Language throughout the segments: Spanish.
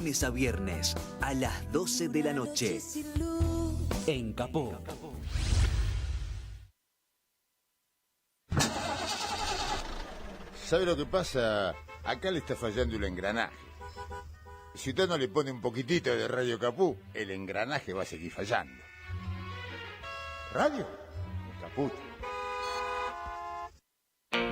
Lunes a viernes a las 12 de la noche. En Capó. ¿Sabe lo que pasa? Acá le está fallando el engranaje. Si usted no le pone un poquitito de Radio Capú, el engranaje va a seguir fallando. ¿Radio? Caput.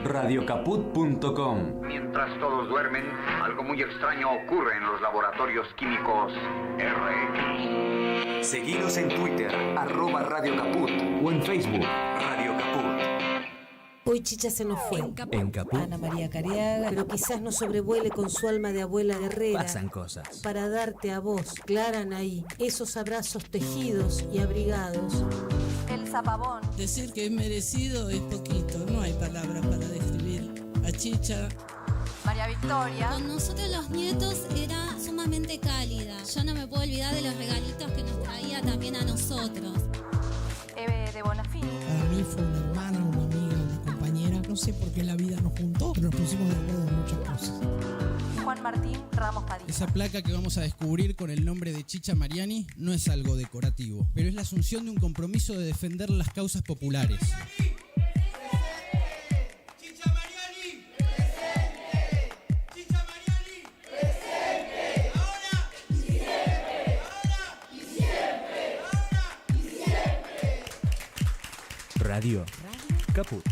Radiocaput.com. Mientras todos duermen, algo muy extraño ocurre en los laboratorios químicos RX. Seguinos en Twitter, @Radio Caput, o en Facebook, Radio Caput. Hoy Chicha se nos fue. En Caput Ana María Cariaga, pero quizás no sobrevuele con su alma de abuela guerrera. pasan cosas. Para darte a vos, Clara Anaí, esos abrazos tejidos y abrigados. El zapabón. Decir que es merecido es poquito, no hay palabras para describir a Chicha. María Victoria. Con nosotros los nietos era sumamente cálida. Yo no me puedo olvidar de los regalitos que nos traía también a nosotros. Eve de Bonafini. Para mí fue una hermana, una amiga, una compañera. No sé por qué la vida nos juntó, pero nos pusimos de acuerdo en muchas cosas. Juan Martín Ramos Padilla. Esa placa que vamos a descubrir con el nombre de Chicha Mariani no es algo decorativo, pero es la asunción de un compromiso de defender las causas populares. ¡Chicha Mariani! ¡Presente! ¡Chicha Mariani! ¡Presente! ¡Ahora! ¡Y siempre! ¡Ahora! ¡Y siempre! ¡Ahora! ¡Y siempre! Radio Caput.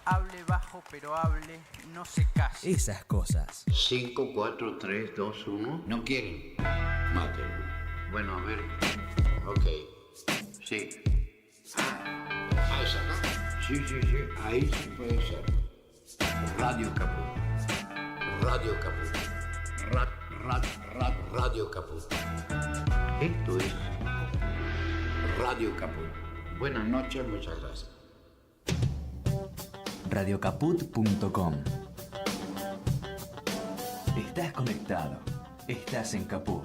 Hable bajo, pero hable, no se case. Esas cosas. 5, 4, 3, 2, 1. ¿No quieren? Mátenlo. Bueno, a ver. Ok. Sí. Ah, ¿es acá? Sí. Ahí sí puede ser. Radio Caput. Radio Caput. Radio Caput. Esto es Radio Caput. Buenas noches, muchas gracias. Radiocaput.com. Estás conectado. Estás en Caput.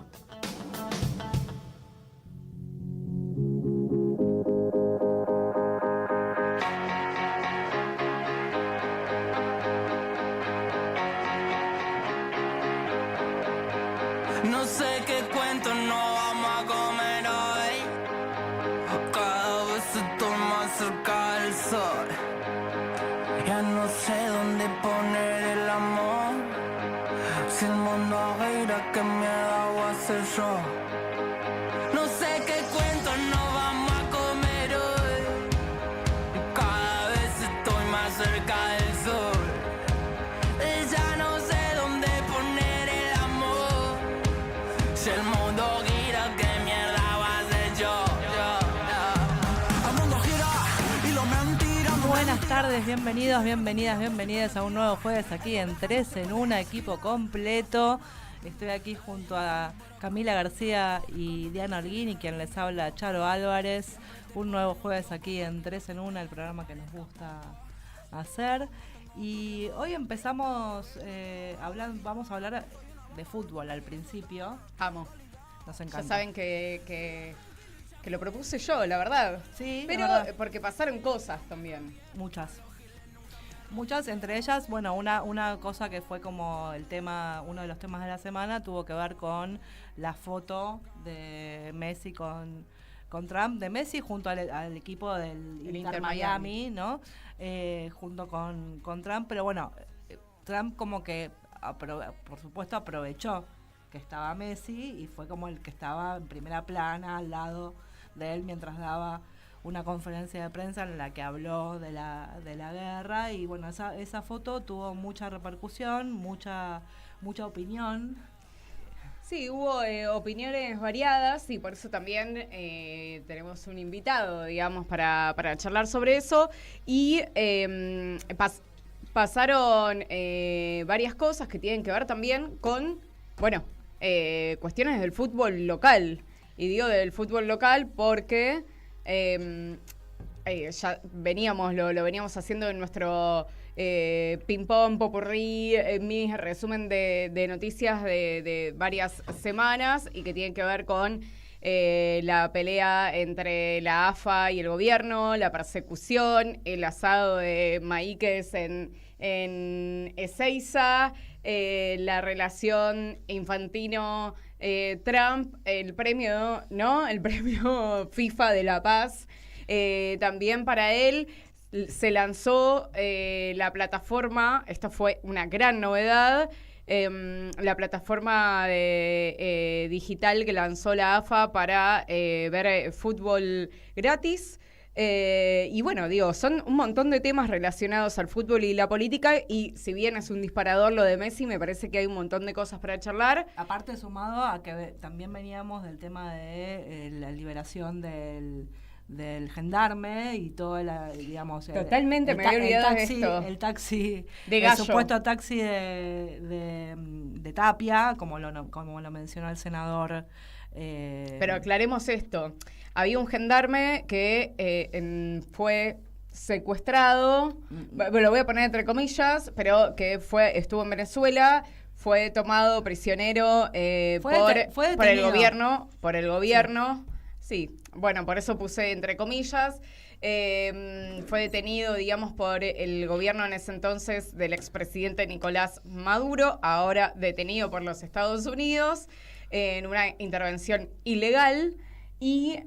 No sé qué cuento no vamos a comer hoy. Cada vez estoy más cerca del sol. Ya no sé dónde poner el amor. Si el mundo gira, ¿qué miedo voy a hacer yo? No sé qué cuento no vamos a comer hoy. Cada vez estoy más cerca del sol. Ya no sé dónde poner el amor. Si el mundo gira, ¿qué mierda voy a hacer yo? El mundo gira y lo mentira. Buenas tardes, bienvenidas a un nuevo jueves aquí en 3 en 1, equipo completo. Estoy aquí junto a Camila García y Diana Holguín, y quien les habla, Charo Álvarez. Un nuevo jueves aquí en 3 en 1, el programa que nos gusta hacer. Y hoy empezamos vamos a hablar de fútbol al principio. Amo. Nos encanta. Ya saben que lo propuse yo, la verdad. Sí, pero verdad. porque pasaron cosas también. Muchas, entre ellas, bueno, una cosa que fue como uno de los temas de la semana, tuvo que ver con la foto de Messi con Trump, de Messi junto al equipo del Inter Miami, ¿no? Junto con Trump, pero bueno, Trump como que, por supuesto, aprovechó que estaba Messi y fue como el que estaba en primera plana al lado de él mientras daba una conferencia de prensa en la que habló de la guerra. Y bueno, esa foto tuvo mucha repercusión, mucha opinión. Sí, hubo opiniones variadas y por eso también tenemos un invitado, digamos, para charlar sobre eso. Y pasaron varias cosas que tienen que ver también con, cuestiones del fútbol local. Y digo del fútbol local porque ya lo veníamos haciendo en nuestro ping-pong, popurrí, mini resumen de noticias de varias semanas y que tienen que ver con la pelea entre la AFA y el gobierno, la persecución, el asado de Maíques en en Ezeiza, la relación Infantino-Trump, el premio, ¿no? El premio FIFA de la Paz. También para él se lanzó la plataforma, esto fue una gran novedad, la plataforma digital que lanzó la AFA para ver fútbol gratis. Y bueno, digo, son un montón de temas relacionados al fútbol y la política, y si bien es un disparador lo de Messi, me parece que hay un montón de cosas para charlar. Aparte, sumado a que también veníamos del tema de la liberación del gendarme y todo digamos totalmente me había olvidado taxi, de esto. el taxi de Gallo. El supuesto taxi de Tapia, como lo mencionó el senador. Pero aclaremos esto. Había un gendarme que fue secuestrado, lo voy a poner entre comillas, pero que estuvo en Venezuela, fue tomado prisionero por el gobierno. Sí, bueno, por eso puse entre comillas. Fue detenido, digamos, por el gobierno en ese entonces del expresidente Nicolás Maduro, ahora detenido por los Estados Unidos en una intervención ilegal, y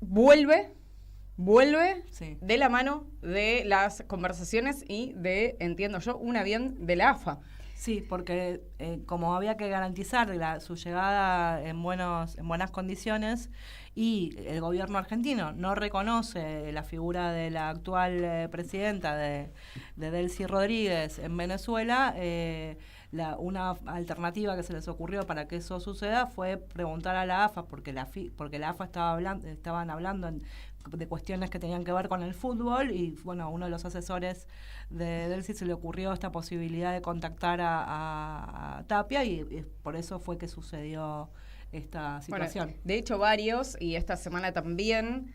vuelve de la mano de las conversaciones y entiendo yo, un avión de la AFA. Sí, porque como había que garantizar su llegada en buenas condiciones, y el gobierno argentino no reconoce la figura de la actual presidenta de Delcy Rodríguez en Venezuela, una alternativa que se les ocurrió para que eso suceda fue preguntar a la AFA, porque la AFA estaban hablando de cuestiones que tenían que ver con el fútbol, y bueno, a uno de los asesores de Delcy se le ocurrió esta posibilidad de contactar a Tapia, y por eso fue que sucedió esta situación. Bueno, de hecho varios, y esta semana también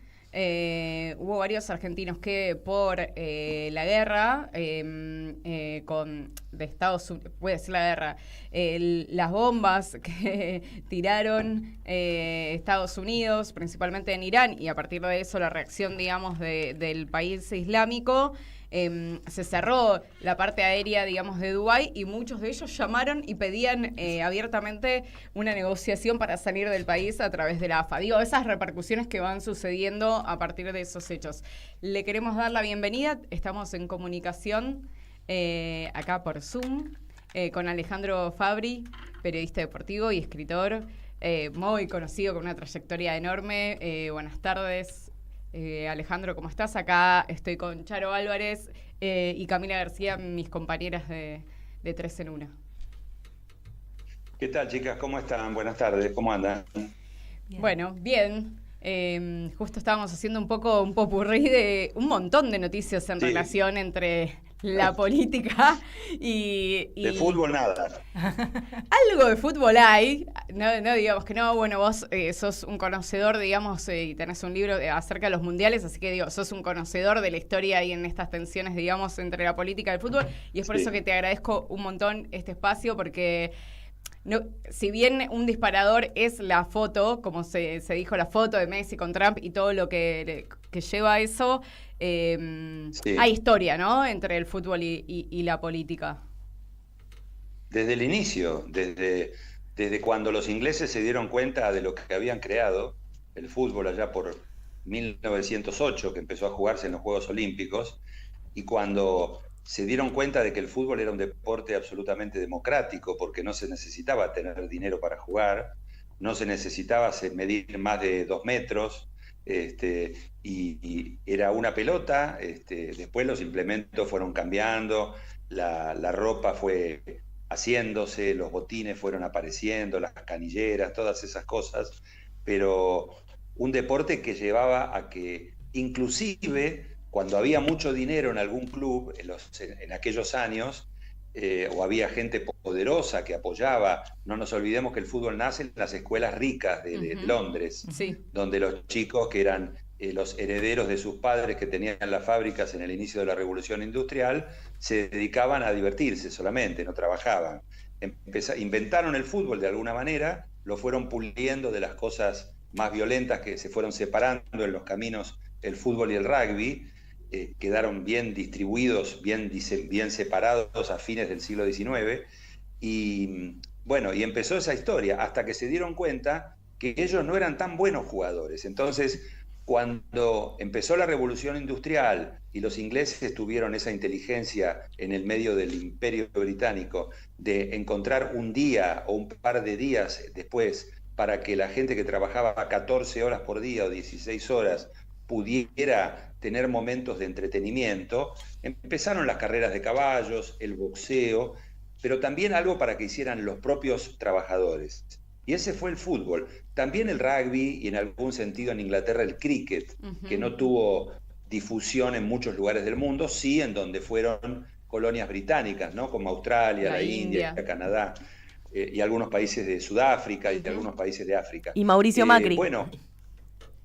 hubo varios argentinos que por la guerra de Estados Unidos, puede ser la guerra, las bombas que tiraron Estados Unidos, principalmente en Irán, y a partir de eso la reacción, digamos, del país islámico, se cerró la parte aérea, digamos, de Dubái, y muchos de ellos llamaron y pedían abiertamente una negociación para salir del país a través de la AFA. Digo, esas repercusiones que van sucediendo a partir de esos hechos. Le queremos dar la bienvenida, estamos en comunicación acá por Zoom con Alejandro Fabri, periodista deportivo y escritor, muy conocido, con una trayectoria enorme. Buenas tardes. Alejandro, ¿cómo estás? Acá estoy con Charo Álvarez y Camila García, mis compañeras de 3 en 1. ¿Qué tal, chicas? ¿Cómo están? Buenas tardes, ¿cómo andan? Bien. Bueno, bien. Justo estábamos haciendo un poco un popurrí de un montón de noticias en relación entre la política y... De fútbol nada. Algo de fútbol hay, no digamos que no, bueno, vos sos un conocedor, digamos, y tenés un libro acerca de los mundiales, así que digo, sos un conocedor de la historia y en estas tensiones, digamos, entre la política y el fútbol, y es por eso que te agradezco un montón este espacio, porque... No, si bien un disparador es la foto, como se dijo, la foto de Messi con Trump y todo lo que lleva a eso, hay historia, ¿no?, entre el fútbol y la política. Desde el inicio, desde cuando los ingleses se dieron cuenta de lo que habían creado, el fútbol allá por 1908, que empezó a jugarse en los Juegos Olímpicos, y cuando... se dieron cuenta de que el fútbol era un deporte absolutamente democrático, porque no se necesitaba tener dinero para jugar, no se necesitaba medir más de 2 metros, y era una pelota. Después los implementos fueron cambiando, la ropa fue haciéndose, los botines fueron apareciendo, las canilleras, todas esas cosas, pero un deporte que llevaba a que inclusive... cuando había mucho dinero en algún club, en aquellos años, o había gente poderosa que apoyaba, no nos olvidemos que el fútbol nace en las escuelas ricas de Londres, donde los chicos que eran los herederos de sus padres que tenían las fábricas en el inicio de la Revolución Industrial, se dedicaban a divertirse solamente, no trabajaban. Inventaron el fútbol de alguna manera, lo fueron puliendo de las cosas más violentas que se fueron separando en los caminos, el fútbol y el rugby, quedaron bien distribuidos, bien separados a fines del siglo XIX. Y bueno, y empezó esa historia hasta que se dieron cuenta que ellos no eran tan buenos jugadores. Entonces, cuando empezó la Revolución Industrial y los ingleses tuvieron esa inteligencia en el medio del Imperio Británico de encontrar un día o un par de días después para que la gente que trabajaba 14 horas por día o 16 horas pudiera tener momentos de entretenimiento, empezaron las carreras de caballos, el boxeo, pero también algo para que hicieran los propios trabajadores. Y ese fue el fútbol. También el rugby y en algún sentido en Inglaterra el cricket, que no tuvo difusión en muchos lugares del mundo, sí en donde fueron colonias británicas, ¿no? Como Australia, la India, Canadá, y algunos países de Sudáfrica y algunos países de África. Y Mauricio Macri. Bueno,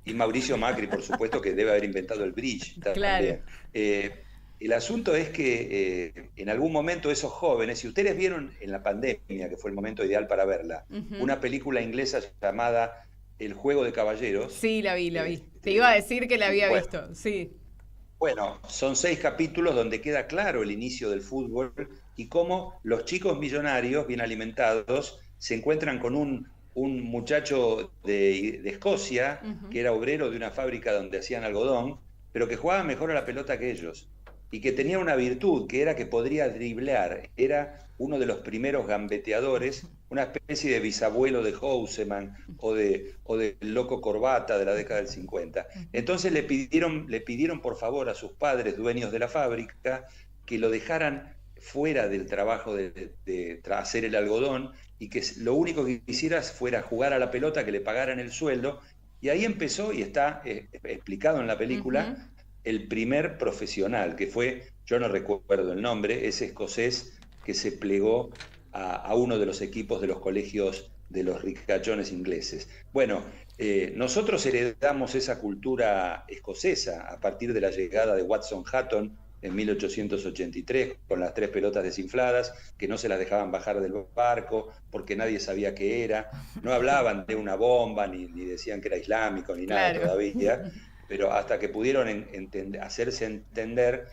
y Mauricio Macri, por supuesto, que debe haber inventado el bridge también. Claro. El asunto es que en algún momento esos jóvenes, si ustedes vieron en la pandemia, que fue el momento ideal para verla, una película inglesa llamada El Juego de Caballeros. Sí, la vi. Te iba a decir que la había visto, sí. Bueno, son 6 capítulos donde queda claro el inicio del fútbol y cómo los chicos millonarios, bien alimentados, se encuentran con un muchacho de Escocia, que era obrero de una fábrica donde hacían algodón, pero que jugaba mejor a la pelota que ellos. Y que tenía una virtud, que era que podría driblear. Era uno de los primeros gambeteadores, una especie de bisabuelo de Houseman o de Loco Corbata de la década del 50. Entonces le pidieron por favor a sus padres, dueños de la fábrica, que lo dejaran fuera del trabajo de hacer el algodón y que lo único que hiciera fuera jugar a la pelota, que le pagaran el sueldo. Y ahí empezó, y está explicado en la película, el primer profesional, que fue, yo no recuerdo el nombre, ese escocés que se plegó a uno de los equipos de los colegios de los ricachones ingleses. Bueno, nosotros heredamos esa cultura escocesa a partir de la llegada de Watson Hutton en 1883, con las 3 pelotas desinfladas, que no se las dejaban bajar del barco, porque nadie sabía qué era. No hablaban de una bomba, ni decían que era islámico, ni nada todavía. Pero hasta que pudieron hacerse entender,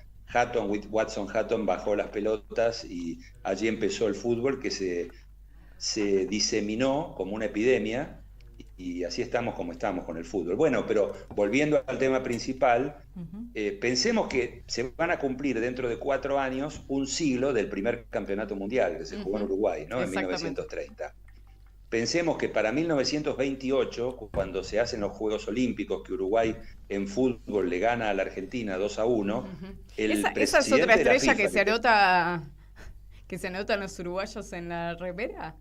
Watson Hutton bajó las pelotas y allí empezó el fútbol, que se diseminó como una epidemia, y así estamos como estamos con el fútbol. Bueno, pero volviendo al tema principal, pensemos que se van a cumplir dentro de 4 años un siglo del primer campeonato mundial que se jugó en Uruguay, ¿no? En 1930. Pensemos que para 1928, cuando se hacen los Juegos Olímpicos, que Uruguay en fútbol le gana a la Argentina 2-1, ¿Esa es otra estrella que se anotan los uruguayos en la remera?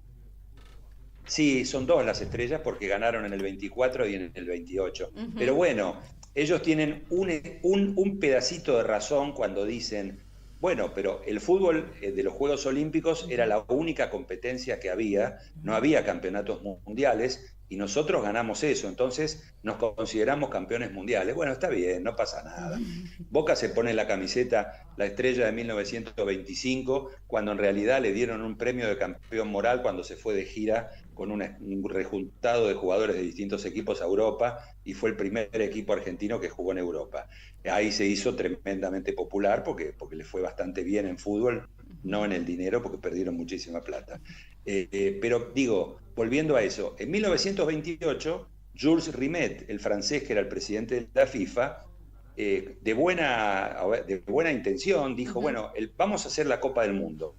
Sí, son 2 las estrellas porque ganaron en el 24 y en el 28. Pero bueno, ellos tienen un pedacito de razón cuando dicen, bueno, pero el fútbol de los Juegos Olímpicos era la única competencia que había, no había campeonatos mundiales, y nosotros ganamos eso, entonces nos consideramos campeones mundiales. Bueno, está bien, no pasa nada. Boca se pone en la camiseta la estrella de 1925, cuando en realidad le dieron un premio de campeón moral cuando se fue de gira con un rejuntado de jugadores de distintos equipos a Europa, y fue el primer equipo argentino que jugó en Europa. Ahí se hizo tremendamente popular porque le fue bastante bien en fútbol, no en el dinero, porque perdieron muchísima plata. Pero digo, volviendo a eso, en 1928, Jules Rimet, el francés que era el presidente de la FIFA, de buena intención, dijo, bueno, vamos a hacer la Copa del Mundo,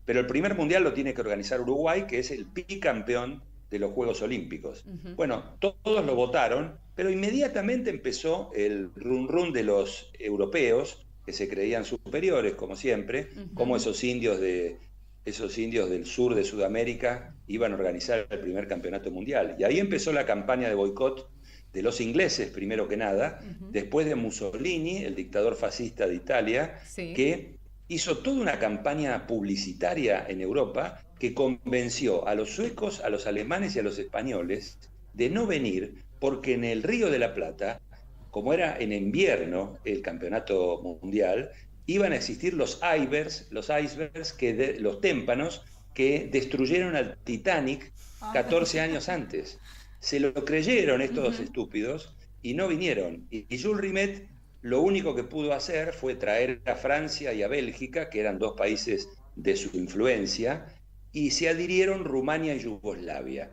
pero el primer mundial lo tiene que organizar Uruguay, que es el bicampeón de los Juegos Olímpicos. Bueno, todos lo votaron, pero inmediatamente empezó el run de los europeos, que se creían superiores, como siempre, como esos indios del sur de Sudamérica iban a organizar el primer campeonato mundial. Y ahí empezó la campaña de boicot de los ingleses, primero que nada, después de Mussolini, el dictador fascista de Italia, que hizo toda una campaña publicitaria en Europa que convenció a los suecos, a los alemanes y a los españoles de no venir, porque en el Río de la Plata, como era en invierno el campeonato mundial, iban a existir los icebergs, los témpanos que destruyeron al Titanic 14 años antes. Se lo creyeron estos estúpidos y no vinieron. Y Jules Rimet lo único que pudo hacer fue traer a Francia y a Bélgica, que eran 2 países de su influencia, y se adhirieron Rumania y Yugoslavia.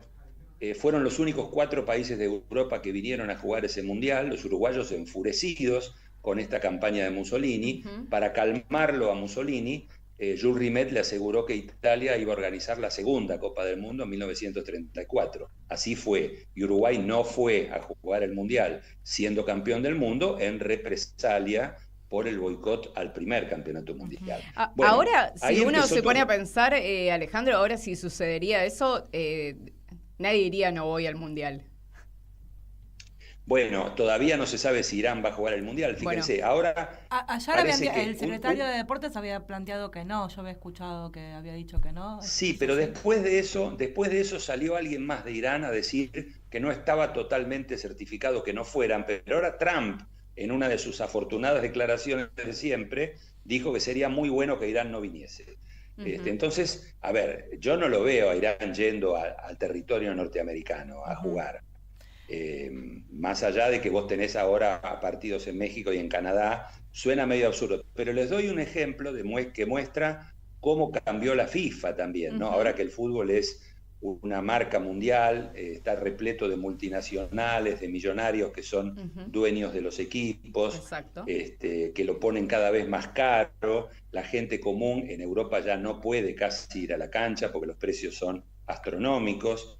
Fueron los únicos 4 países de Europa que vinieron a jugar ese mundial, los uruguayos enfurecidos con esta campaña de Mussolini. Para calmarlo a Mussolini, Jules Rimet le aseguró que Italia iba a organizar la segunda Copa del Mundo en 1934. Así fue, y Uruguay no fue a jugar el mundial siendo campeón del mundo en represalia por el boicot al primer campeonato mundial. Bueno, ahora, si uno se pone todo. a pensar, Alejandro, ahora si sucedería eso, nadie diría no voy al mundial. Bueno, todavía no se sabe si Irán va a jugar el mundial. Fíjense, ahora Ayer el secretario de Deportes había planteado que no. Yo había escuchado que había dicho que no. Sí, pero después de eso salió alguien más de Irán a decir que no estaba totalmente certificado que no fueran, pero ahora Trump, en una de sus afortunadas declaraciones de siempre, dijo que sería muy bueno que Irán no viniese. Entonces, a ver, yo no lo veo a Irán yendo al territorio norteamericano a jugar. Más allá de que vos tenés ahora partidos en México y en Canadá, suena medio absurdo. Pero les doy un ejemplo que muestra cómo cambió la FIFA también, ¿no? Ahora que el fútbol es una marca mundial, está repleto de multinacionales, de millonarios que son dueños de los equipos, que lo ponen cada vez más caro. La gente común en Europa ya no puede casi ir a la cancha porque los precios son astronómicos.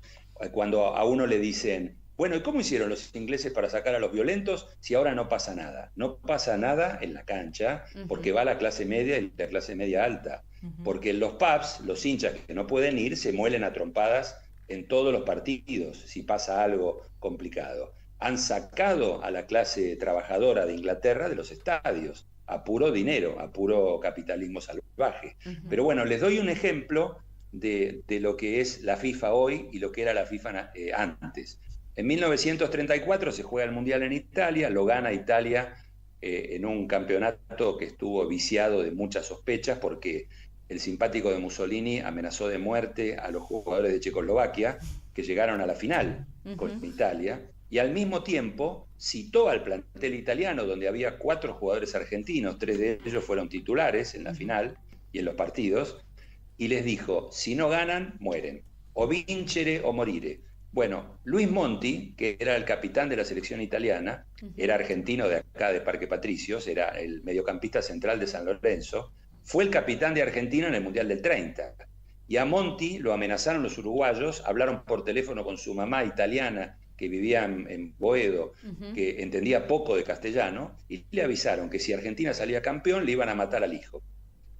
Cuando a uno le dicen, bueno, ¿y cómo hicieron los ingleses para sacar a los violentos si ahora no pasa nada? No pasa nada en la cancha porque va la clase media y la clase media alta. Porque en los pubs, los hinchas que no pueden ir se muelen a trompadas en todos los partidos si pasa algo complicado. Han sacado a la clase trabajadora de Inglaterra de los estadios a puro dinero, a puro capitalismo salvaje. Pero bueno, les doy un ejemplo de lo que es la FIFA hoy y lo que era la FIFA antes. En 1934 se juega el Mundial en Italia, lo gana Italia en un campeonato que estuvo viciado de muchas sospechas porque el simpático de Mussolini amenazó de muerte a los jugadores de Checoslovaquia que llegaron a la final con Italia y al mismo tiempo citó al plantel italiano donde había 4 jugadores argentinos, 3 de ellos fueron titulares en la final y en los partidos, y les dijo, si no ganan, mueren, o vincere o morire. Bueno, Luis Monti, que era el capitán de la selección italiana, era argentino de acá de Parque Patricios, era el mediocampista central de San Lorenzo, fue el capitán de Argentina en el Mundial del 30. Y a Monti lo amenazaron los uruguayos, hablaron por teléfono con su mamá italiana, que vivía en Boedo, que entendía poco de castellano, y le avisaron que si Argentina salía campeón le iban a matar al hijo.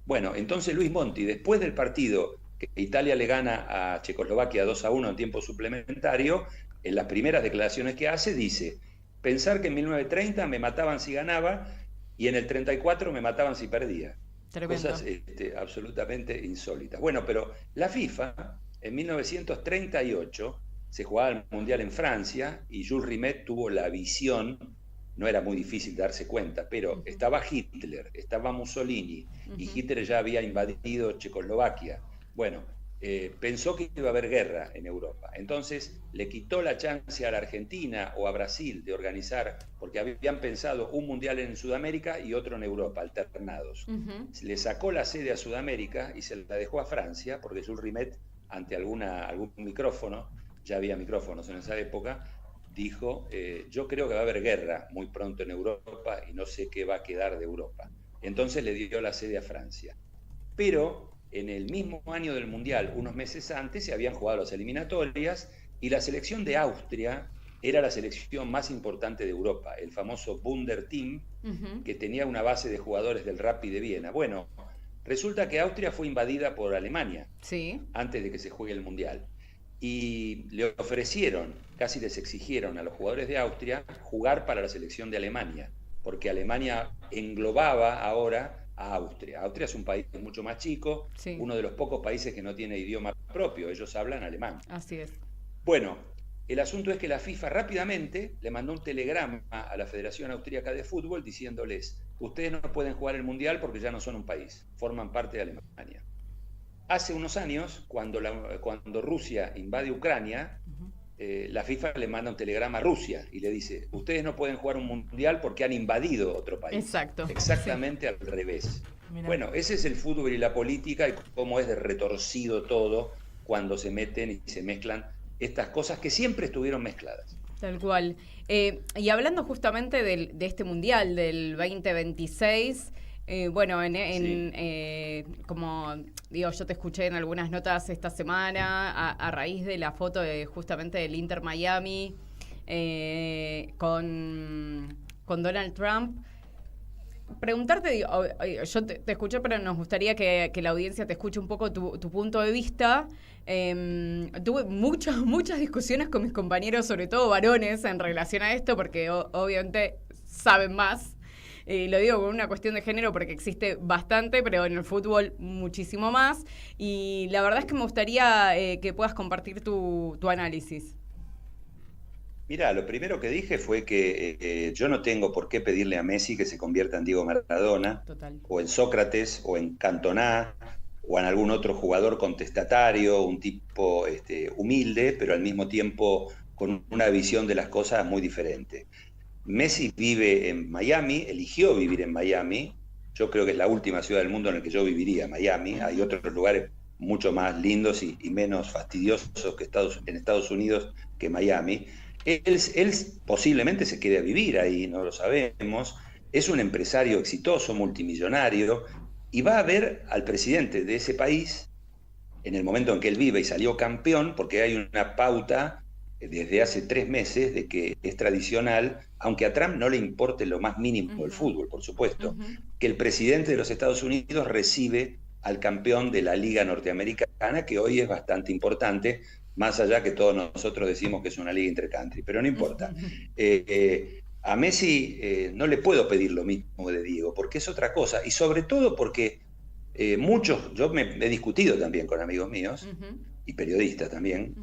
Bueno, entonces Luis Monti, después del partido que Italia le gana a Checoslovaquia 2-1 en tiempo suplementario, en las primeras declaraciones que hace dice, pensar que en 1930 me mataban si ganaba y en el 34 me mataban si perdía. Tremendo. Cosas absolutamente insólitas. Bueno, pero la FIFA en 1938 se jugaba el Mundial en Francia y Jules Rimet tuvo la visión, no era muy difícil darse cuenta, pero estaba Hitler, estaba Mussolini y Hitler ya había invadido Checoslovaquia. Bueno, pensó que iba a haber guerra en Europa. Entonces le quitó la chance a la Argentina o a Brasil de organizar, porque habían pensado un mundial en Sudamérica y otro en Europa, alternados. Le sacó la sede a Sudamérica y se la dejó a Francia, porque Jules Rimet, ante algún micrófono, ya había micrófonos en esa época, dijo, yo creo que va a haber guerra muy pronto en Europa y no sé qué va a quedar de Europa. Entonces le dio la sede a Francia. Pero en el mismo año del Mundial, unos meses antes, se habían jugado las eliminatorias y la selección de Austria era la selección más importante de Europa, el famoso Bunderteam, que tenía una base de jugadores del Rapid de Viena. Bueno, resulta que Austria fue invadida por Alemania antes de que se juegue el Mundial. Y le ofrecieron, casi les exigieron a los jugadores de Austria jugar para la selección de Alemania, porque Alemania englobaba ahora a Austria. Austria es un país mucho más chico, uno de los pocos países que no tiene idioma propio, ellos hablan alemán. Así es. Bueno, el asunto es que la FIFA rápidamente le mandó un telegrama a la Federación Austríaca de Fútbol diciéndoles, ustedes no pueden jugar el Mundial porque ya no son un país, forman parte de Alemania. Hace unos años, cuando Rusia invade Ucrania, la FIFA le manda un telegrama a Rusia y le dice, ustedes no pueden jugar un mundial porque han invadido otro país. Exacto. Exactamente al revés. Mirá. Bueno, ese es el fútbol y la política y cómo es de retorcido todo cuando se meten y se mezclan estas cosas que siempre estuvieron mezcladas. Tal cual. Y hablando justamente de este mundial del 2026, bueno, como digo, yo te escuché en algunas notas esta semana a raíz de la foto justamente del Inter Miami con Donald Trump. Preguntarte, digo, yo te escuché, pero nos gustaría que la audiencia te escuche un poco tu punto de vista. Tuve muchas discusiones con mis compañeros, sobre todo varones, en relación a esto, porque obviamente saben más. Lo digo con una cuestión de género porque existe bastante, pero en el fútbol muchísimo más. Y la verdad es que me gustaría que puedas compartir tu análisis. Mira, lo primero que dije fue que yo no tengo por qué pedirle a Messi que se convierta en Diego Maradona, Total. o en Sócrates, o en Cantona, o en algún otro jugador contestatario, un tipo humilde, pero al mismo tiempo con una visión de las cosas muy diferente. Messi vive en Miami, eligió vivir en Miami. Yo creo que es la última ciudad del mundo en la que yo viviría, Miami. Hay otros lugares mucho más lindos y menos fastidiosos que en Estados Unidos que Miami. Él posiblemente se quede a vivir ahí, no lo sabemos. Es un empresario exitoso, multimillonario, y va a ver al presidente de ese país en el momento en que él vive y salió campeón, porque hay una pauta desde hace 3 meses de que es tradicional, aunque a Trump no le importe lo más mínimo el fútbol, por supuesto, que el presidente de los Estados Unidos recibe al campeón de la Liga Norteamericana, que hoy es bastante importante, más allá que todos nosotros decimos que es una liga intercountry, pero no importa. A Messi no le puedo pedir lo mismo de Diego, porque es otra cosa, y sobre todo porque yo me he discutido también con amigos míos, y periodistas también,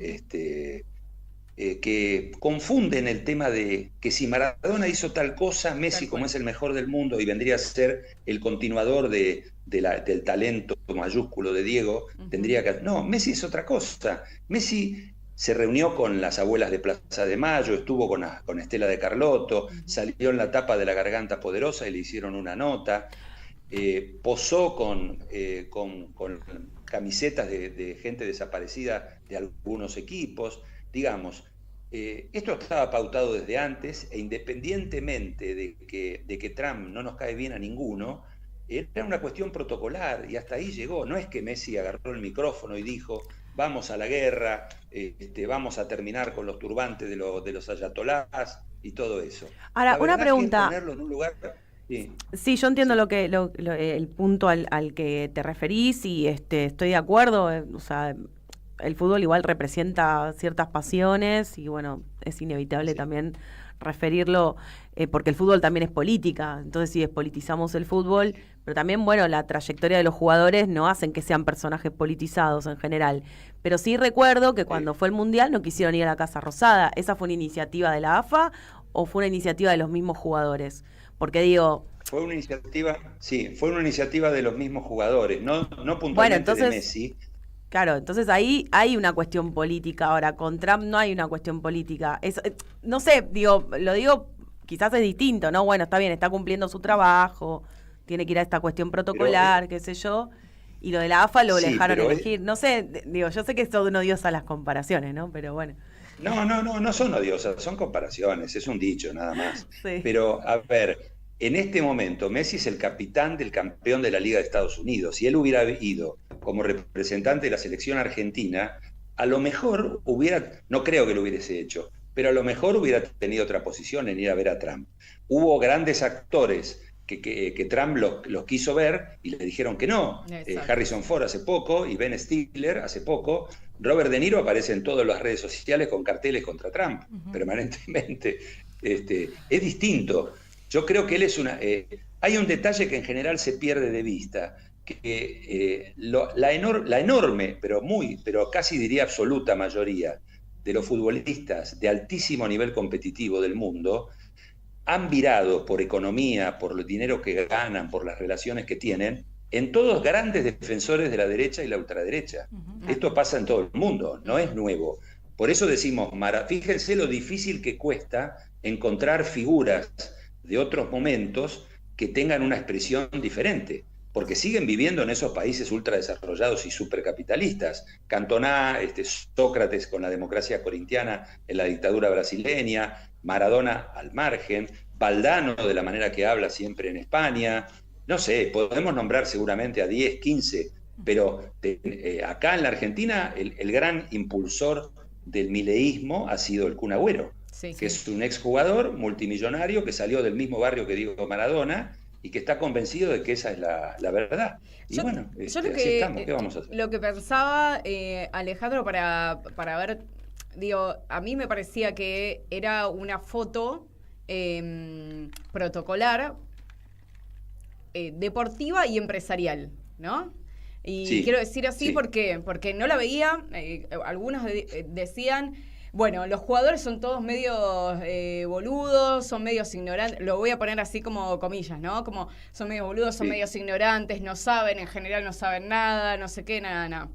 que confunden el tema de que si Maradona hizo tal cosa, Messi, como es el mejor del mundo y vendría a ser el continuador del talento mayúsculo de Diego, tendría que... No, Messi es otra cosa. Messi se reunió con las abuelas de Plaza de Mayo, estuvo con Estela de Carlotto, salió en la tapa de La Garganta Poderosa y le hicieron una nota, posó con camisetas de gente desaparecida de algunos equipos. Digamos, esto estaba pautado desde antes, e independientemente de que Trump no nos cae bien a ninguno, era una cuestión protocolar y hasta ahí llegó. No es que Messi agarró el micrófono y dijo, vamos a la guerra, vamos a terminar con los turbantes de los ayatolás y todo eso. Ahora, una pregunta. Ponerlo en un lugar... Sí, yo entiendo el punto al que te referís y estoy de acuerdo. O sea, el fútbol igual representa ciertas pasiones y bueno, es inevitable también referirlo, porque el fútbol también es política. Entonces, si despolitizamos el fútbol, pero también, bueno, la trayectoria de los jugadores no hacen que sean personajes politizados en general. Pero sí recuerdo que cuando fue el Mundial no quisieron ir a la Casa Rosada. ¿Esa fue una iniciativa de la AFA o fue una iniciativa de los mismos jugadores? Porque digo... Fue una iniciativa de los mismos jugadores, no puntualmente bueno, entonces, de Messi. Claro, entonces ahí hay una cuestión política. Ahora, con Trump no hay una cuestión política. No sé, lo digo, quizás es distinto, ¿no? Bueno, está bien, está cumpliendo su trabajo, tiene que ir a esta cuestión protocolar, qué sé yo, y lo de la AFA lo dejaron elegir. No sé, yo sé que son odiosas las comparaciones, ¿no? Pero bueno. No son odiosas, son comparaciones, es un dicho nada más. Sí. Pero, a ver, en este momento Messi es el capitán del campeón de la Liga de Estados Unidos. Si él hubiera ido como representante de la selección argentina, a lo mejor no creo que lo hubiese hecho, pero a lo mejor hubiera tenido otra posición en ir a ver a Trump. Hubo grandes actores que Trump los quiso ver y le dijeron que no. Harrison Ford hace poco y Ben Stiller hace poco. Robert De Niro aparece en todas las redes sociales con carteles contra Trump, permanentemente. Es distinto. Yo creo que él es hay un detalle que en general se pierde de vista, que la enorme, pero casi diría absoluta mayoría de los futbolistas de altísimo nivel competitivo del mundo han virado por economía, por el dinero que ganan, por las relaciones que tienen, en todos grandes defensores de la derecha y la ultraderecha. Esto pasa en todo el mundo, no es nuevo. Por eso decimos, fíjense lo difícil que cuesta encontrar figuras de otros momentos que tengan una expresión diferente, porque siguen viviendo en esos países ultradesarrollados y supercapitalistas. Cantona, Sócrates con la democracia corintiana en la dictadura brasileña, Maradona al margen, Valdano de la manera que habla siempre en España. No sé, podemos nombrar seguramente a 10, 15, pero acá en la Argentina el gran impulsor del mileísmo ha sido el Kun Agüero, que es un exjugador multimillonario que salió del mismo barrio que Diego Maradona y que está convencido de que esa es la verdad. Y yo lo que, así estamos. ¿Qué vamos a hacer? Lo que pensaba, Alejandro, para ver, digo, a mí me parecía que era una foto protocolar, deportiva y empresarial, ¿no? Y quiero decir así porque no la veía, algunos decían, bueno, los jugadores son todos medios boludos, son medios ignorantes, lo voy a poner así como comillas, ¿no? Como son medios boludos, son medios ignorantes, no saben, en general no saben nada, no sé qué, nada.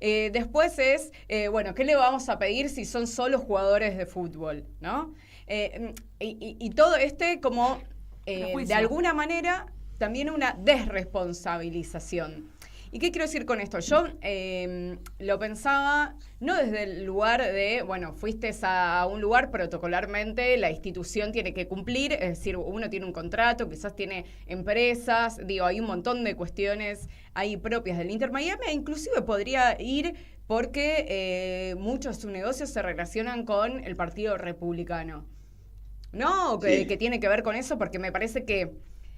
Después es, bueno, ¿qué le vamos a pedir si son solo jugadores de fútbol, ¿no? Y todo como, de alguna manera, también una desresponsabilización. ¿Y qué quiero decir con esto? Yo lo pensaba no desde el lugar de, bueno, fuiste a un lugar protocolarmente, la institución tiene que cumplir, es decir, uno tiene un contrato, quizás tiene empresas, digo, hay un montón de cuestiones ahí propias del Inter Miami, e inclusive podría ir porque muchos de sus negocios se relacionan con el Partido Republicano, ¿no? Que tiene que ver con eso, porque me parece que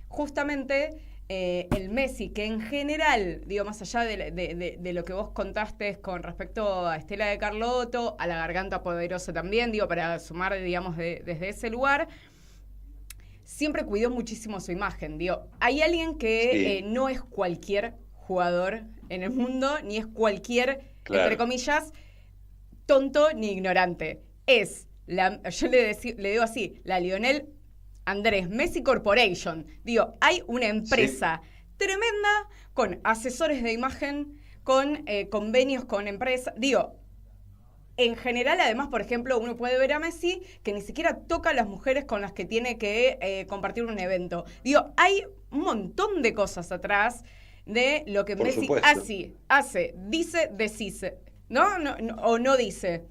justamente el Messi, que en general, digo, más allá de lo que vos contaste con respecto a Estela de Carlotto, a la Garganta Poderosa también, digo, para sumar, digamos, desde ese lugar, siempre cuidó muchísimo su imagen. Digo, hay alguien que no es cualquier jugador en el mundo, ni es cualquier, entre comillas, tonto ni ignorante. Es, yo le digo así, la Lionel Andrés Messi Corporation. Digo, hay una empresa tremenda con asesores de imagen, con convenios con empresas. Digo, en general, además, por ejemplo, uno puede ver a Messi que ni siquiera toca a las mujeres con las que tiene que compartir un evento. Digo, hay un montón de cosas atrás de lo que Messi hace, dice, deshice, ¿no? O no dice.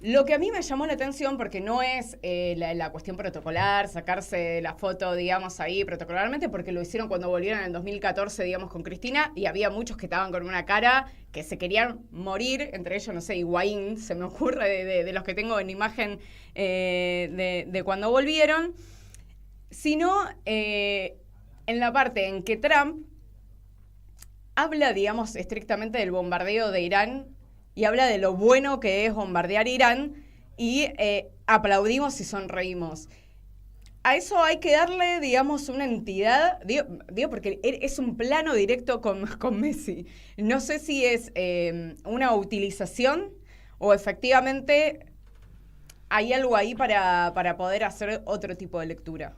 Lo que a mí me llamó la atención, porque no es la cuestión protocolar, sacarse la foto, digamos, ahí protocolarmente, porque lo hicieron cuando volvieron en el 2014, digamos, con Cristina, y había muchos que estaban con una cara que se querían morir, entre ellos, no sé, Higuaín, se me ocurre, de los que tengo en imagen de cuando volvieron, sino en la parte en que Trump habla, digamos, estrictamente del bombardeo de Irán, y habla de lo bueno que es bombardear Irán y aplaudimos y sonreímos. A eso hay que darle, digamos, una entidad, digo porque es un plano directo con Messi. No sé si es una utilización o efectivamente hay algo ahí para poder hacer otro tipo de lectura.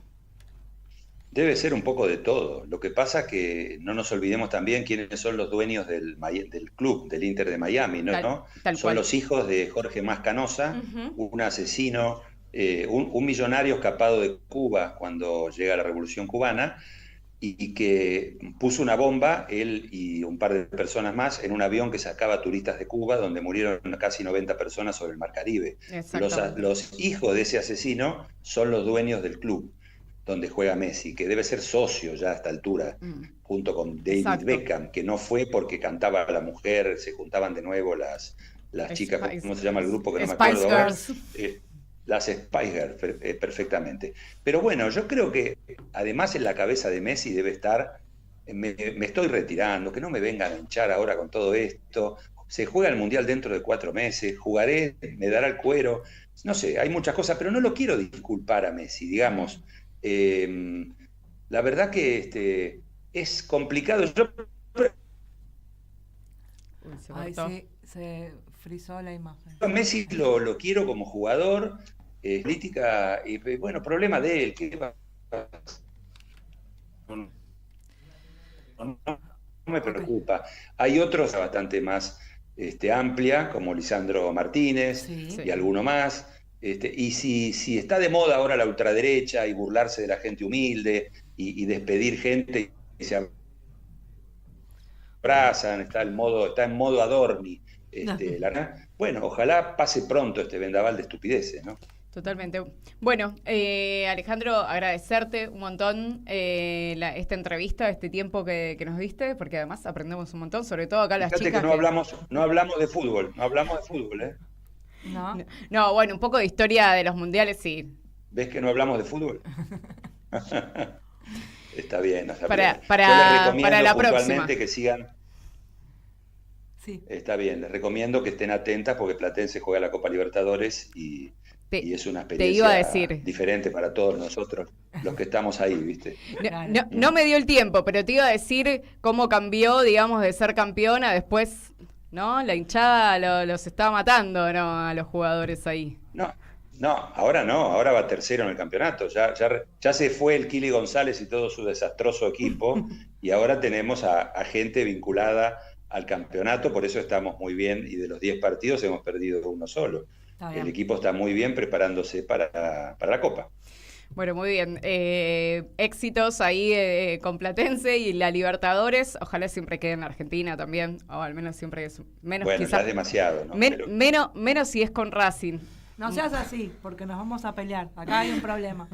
Debe ser un poco de todo. Lo que pasa es que no nos olvidemos también quiénes son los dueños del club, del Inter de Miami, ¿no? Tal son cual. Los hijos de Jorge Mascanosa, un asesino, un millonario escapado de Cuba cuando llega la Revolución Cubana y que puso una bomba, él y un par de personas más, en un avión que sacaba turistas de Cuba, donde murieron casi 90 personas sobre el Mar Caribe. Los hijos de ese asesino son los dueños del club donde juega Messi, que debe ser socio ya a esta altura, junto con David Beckham, que no fue porque cantaba a la mujer, se juntaban de nuevo las chicas, ¿cómo se llama el grupo? Que no me acuerdo ahora. Las Spice Girls, perfectamente. Pero bueno, yo creo que además en la cabeza de Messi debe estar, me estoy retirando, que no me vengan a hinchar ahora con todo esto, se juega el Mundial dentro de 4 meses, jugaré, me dará el cuero, no sé, hay muchas cosas, pero no lo quiero disculpar a Messi, digamos. La verdad que es complicado. Se frizó la imagen. Messi lo quiero como jugador, política, y bueno, problema de él. ¿Qué va? No me preocupa. Hay otros bastante más amplia, como Lisandro Martínez y alguno más. Y si está de moda ahora la ultraderecha y burlarse de la gente humilde y despedir gente y se abrazan, está en modo Adorni. Bueno, ojalá pase pronto este vendaval de estupideces, ¿no? Totalmente. Bueno, Alejandro, agradecerte un montón esta entrevista, este tiempo que nos diste, porque además aprendemos un montón, sobre todo acá las Fíjate chicas. Que no hablamos de fútbol, ¿eh? No, bueno, un poco de historia de los mundiales, sí. ¿Ves que no hablamos de fútbol? Está bien, Yo les recomiendo para la puntualmente próxima. Que sigan. Sí. Está bien, les recomiendo que estén atentas porque Platense juega la Copa Libertadores y es una experiencia diferente para todos nosotros, los que estamos ahí, ¿viste? No me dio el tiempo, pero te iba a decir cómo cambió, digamos, de ser campeona después, ¿no? La hinchada los estaba matando, ¿no? A los jugadores ahí. Ahora va tercero en el campeonato. Ya se fue el Kili González y todo su desastroso equipo y ahora tenemos a gente vinculada al campeonato, por eso estamos muy bien y de los 10 partidos hemos perdido uno solo. El equipo está muy bien preparándose para la Copa. Bueno, muy bien. Éxitos ahí con Platense y la Libertadores. Ojalá siempre quede en Argentina también, o al menos siempre menos. Bueno, quizás, ya es demasiado, ¿no? Menos si es con Racing. No seas así, porque nos vamos a pelear. Acá hay un problema.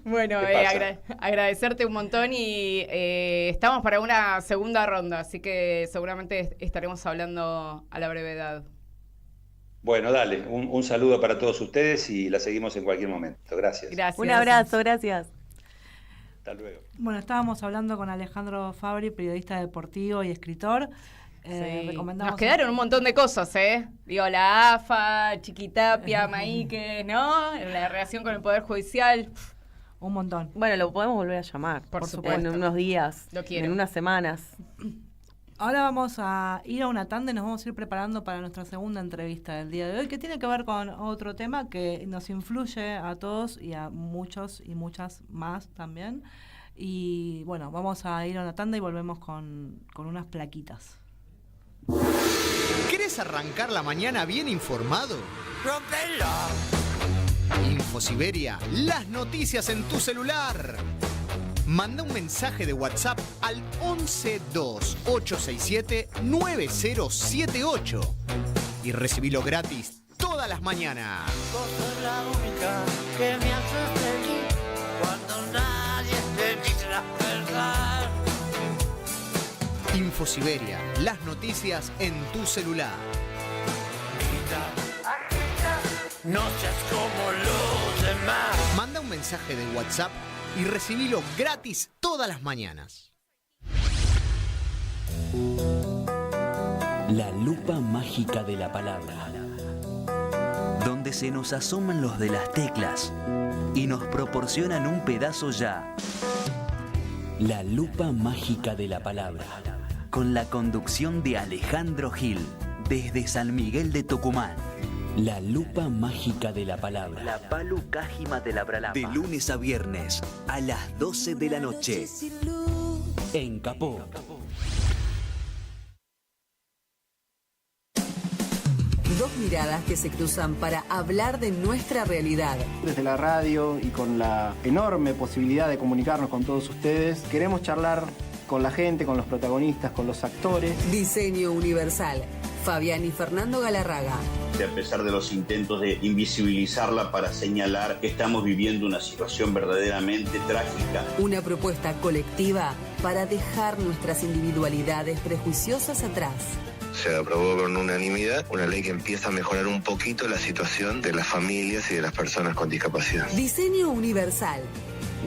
Bueno, agradecerte un montón y estamos para una segunda ronda, así que seguramente estaremos hablando a la brevedad. Bueno, dale, un saludo para todos ustedes y la seguimos en cualquier momento. Gracias. Un abrazo, gracias. Hasta luego. Bueno, estábamos hablando con Alejandro Fabri, periodista deportivo y escritor. Nos quedaron un montón de cosas, Digo, la AFA, Chiquitapia, Maíque, ¿no? La relación con el Poder Judicial. Un montón. Bueno, lo podemos volver a llamar. Por supuesto. En unos días. Lo quiero. En unas semanas. Ahora vamos a ir a una tanda y nos vamos a ir preparando para nuestra segunda entrevista del día de hoy, que tiene que ver con otro tema que nos influye a todos y a muchos y muchas más también. Y bueno, vamos a ir a una tanda y volvemos con unas plaquitas. ¿Querés arrancar la mañana bien informado? ¡Rompela! InfoSiberia, las noticias en tu celular. Manda un mensaje de WhatsApp al 1128679078 y recibilo gratis todas las mañanas. Vos sos la única que me hace feliz cuando nadie te dice la verdad. InfoSiberia, las noticias en tu celular. No seas como los demás. Manda un mensaje de WhatsApp y recibilo gratis todas las mañanas. La lupa mágica de la palabra, donde se nos asoman los de las teclas y nos proporcionan un pedazo ya. La lupa mágica de la palabra, con la conducción de Alejandro Gil, desde San Miguel de Tucumán. La lupa mágica de la palabra. La palu cájima de la bralapa. De lunes a viernes, a las 12 de la noche. En Capó. Dos miradas que se cruzan para hablar de nuestra realidad. Desde la radio y con la enorme posibilidad de comunicarnos con todos ustedes, queremos charlar con la gente, con los protagonistas, con los actores. Diseño Universal. Fabián y Fernando Galarraga. A pesar de los intentos de invisibilizarla para señalar que estamos viviendo una situación verdaderamente trágica. Una propuesta colectiva para dejar nuestras individualidades prejuiciosas atrás. Se aprobó con unanimidad una ley que empieza a mejorar un poquito la situación de las familias y de las personas con discapacidad. Diseño Universal.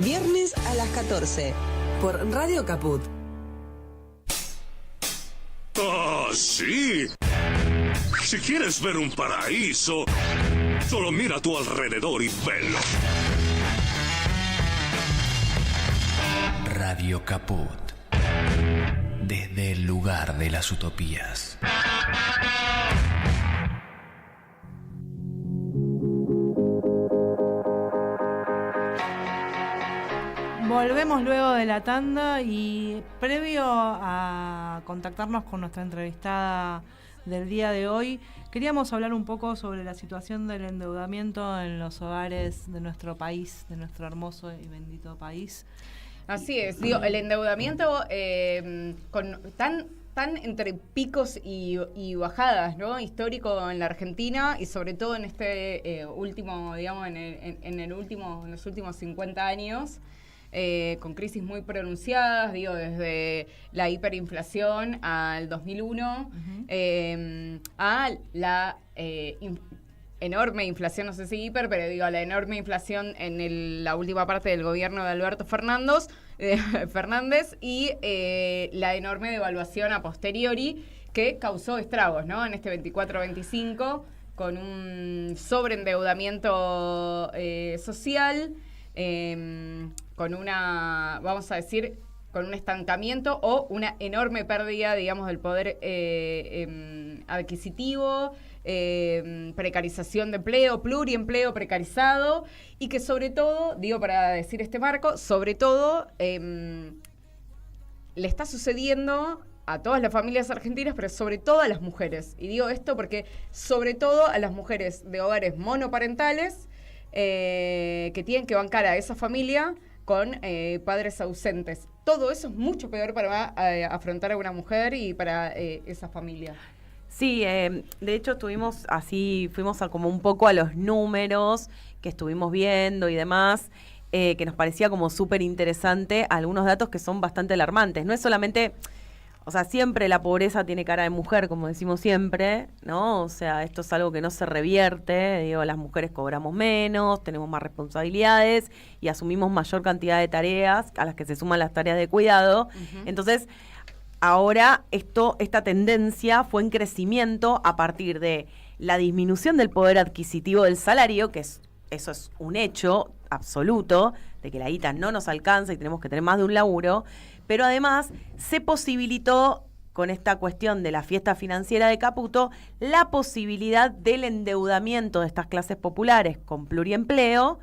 Viernes a las 14 por Radio Caput. ¡Ah, sí! Si quieres ver un paraíso, solo mira a tu alrededor y velo. Radio Caput. Desde el lugar de las utopías. Volvemos luego de la tanda y previo a contactarnos con nuestra entrevistada del día de hoy. Queríamos hablar un poco sobre la situación del endeudamiento en los hogares de nuestro país, de nuestro hermoso y bendito país. Así es, digo, el endeudamiento tan entre picos y bajadas, ¿no? Histórico en la Argentina y sobre todo en este último, digamos, en los últimos 50 años, con crisis muy pronunciadas, digo, desde la hiperinflación al 2001, a la enorme inflación, no sé si hiper, pero digo, la enorme inflación en la última parte del gobierno de Alberto Fernández y la enorme devaluación a posteriori que causó estragos, ¿no? En este 24-25, con un sobreendeudamiento social, con una, vamos a decir, con un estancamiento o una enorme pérdida, digamos, del poder adquisitivo, precarización de empleo, pluriempleo precarizado, y que sobre todo, digo para decir este marco, sobre todo le está sucediendo a todas las familias argentinas, pero sobre todo a las mujeres. Y digo esto porque sobre todo a las mujeres de hogares monoparentales que tienen que bancar a esa familia con padres ausentes. Todo eso es mucho peor para afrontar a una mujer y para esa familia. Sí, de hecho fuimos como un poco a los números que estuvimos viendo y demás, que nos parecía como súper interesante algunos datos que son bastante alarmantes. No es solamente, o sea, siempre la pobreza tiene cara de mujer, como decimos siempre, ¿no? O sea, esto es algo que no se revierte, digo, las mujeres cobramos menos, tenemos más responsabilidades y asumimos mayor cantidad de tareas a las que se suman las tareas de cuidado. Entonces, ahora esta tendencia fue en crecimiento a partir de la disminución del poder adquisitivo del salario, que eso es un hecho absoluto, de que la guita no nos alcanza y tenemos que tener más de un laburo, pero además se posibilitó con esta cuestión de la fiesta financiera de Caputo la posibilidad del endeudamiento de estas clases populares con pluriempleo,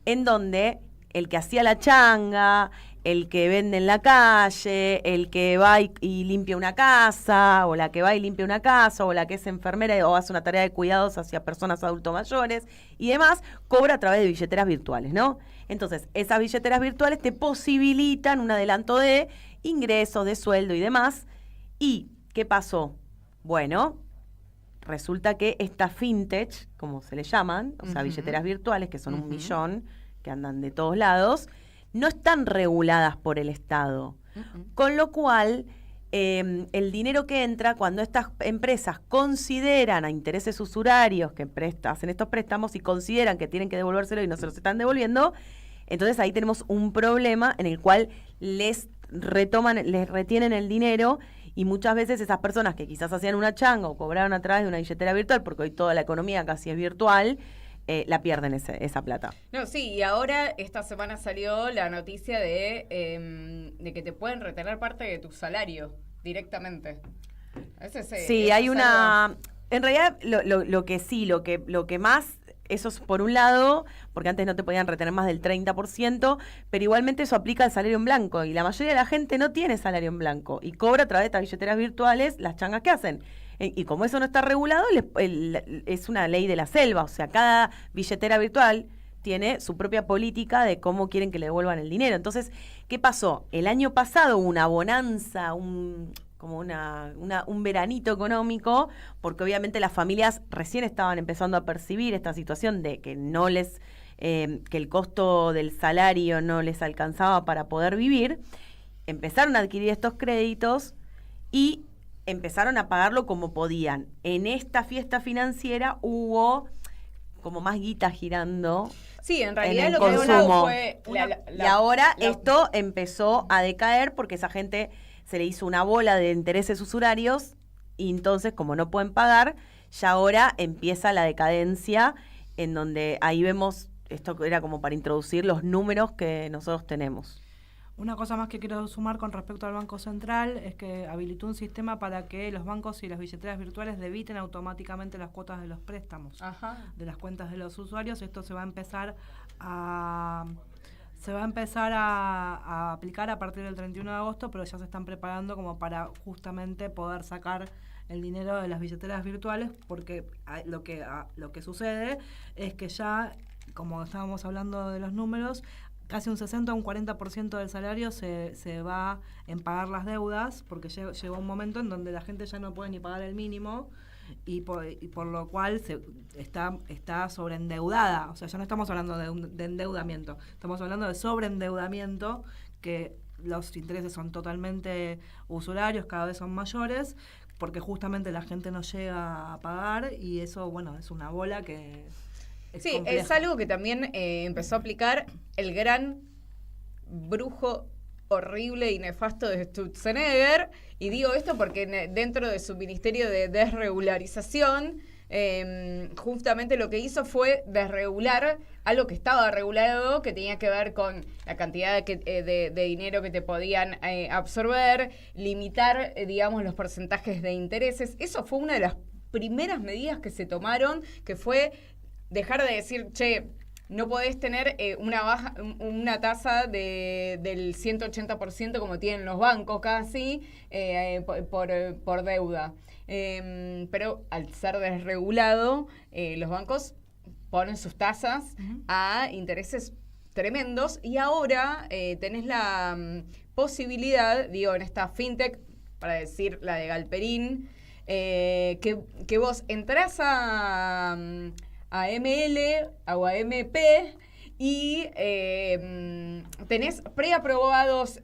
en donde el que hacía la changa, el que vende en la calle, el que va y limpia una casa, o la que va y limpia una casa, o la que es enfermera o hace una tarea de cuidados hacia personas adultos mayores y demás, cobra a través de billeteras virtuales, ¿no? Entonces, esas billeteras virtuales te posibilitan un adelanto de ingresos, de sueldo y demás. ¿Y qué pasó? Bueno, resulta que estas fintech, como se le llaman, o sea, billeteras virtuales, que son 1 millón, que andan de todos lados, no están reguladas por el Estado. Con lo cual, el dinero que entra, cuando estas empresas consideran a intereses usurarios que hacen estos préstamos y consideran que tienen que devolvérselo y no se los están devolviendo, entonces ahí tenemos un problema en el cual les retienen el dinero, y muchas veces esas personas que quizás hacían una changa o cobraron a través de una billetera virtual, porque hoy toda la economía casi es virtual, la pierden esa plata. No, sí, y ahora esta semana salió la noticia de que te pueden retener parte de tu salario directamente. Sí, hay una... Algo... En realidad, lo que más... Eso es por un lado, porque antes no te podían retener más del 30%, pero igualmente eso aplica al salario en blanco, y la mayoría de la gente no tiene salario en blanco y cobra a través de estas billeteras virtuales las changas que hacen. Y como eso no está regulado, es una ley de la selva, o sea, cada billetera virtual tiene su propia política de cómo quieren que le devuelvan el dinero. Entonces, ¿qué pasó? El año pasado hubo una bonanza, un veranito económico, porque obviamente las familias recién estaban empezando a percibir esta situación de que que el costo del salario no les alcanzaba para poder vivir. Empezaron a adquirir estos créditos y empezaron a pagarlo como podían. En esta fiesta financiera hubo como más guita girando. Sí, en realidad lo consumo. Que fue y ahora esto empezó a decaer porque esa gente se le hizo una bola de intereses usurarios y entonces, como no pueden pagar, ya ahora empieza la decadencia, en donde ahí vemos, esto era como para introducir los números que nosotros tenemos. Una cosa más que quiero sumar con respecto al Banco Central es que habilitó un sistema para que los bancos y las billeteras virtuales debiten automáticamente las cuotas de los préstamos de las cuentas de los usuarios. Esto se va a empezar a se va a empezar a aplicar a partir del 31 de agosto, pero ya se están preparando como para justamente poder sacar el dinero de las billeteras virtuales, porque lo que sucede es que ya, como estábamos hablando de los números, casi un 60 o un 40% del salario se va en pagar las deudas, porque llegó un momento en donde la gente ya no puede ni pagar el mínimo, y por lo cual está sobreendeudada. O sea, ya no estamos hablando de endeudamiento, estamos hablando de sobreendeudamiento, que los intereses son totalmente usurarios, cada vez son mayores, porque justamente la gente no llega a pagar, y eso, bueno, es una bola que es compleja. Es algo que también empezó a aplicar el gran brujo horrible y nefasto de Sturzenegger, y digo esto porque dentro de su ministerio de desregularización, justamente lo que hizo fue desregular algo que estaba regulado, que tenía que ver con la cantidad de dinero que te podían absorber, limitar, digamos, los porcentajes de intereses. Eso fue una de las primeras medidas que se tomaron, que fue dejar de decir, che, no podés tener una tasa del 180% como tienen los bancos casi por deuda. Pero al ser desregulado, los bancos ponen sus tasas a intereses tremendos, y ahora tenés la posibilidad, digo, en esta fintech, para decir la de Galperín, que vos entrás a ML o a MP y tenés preaprobados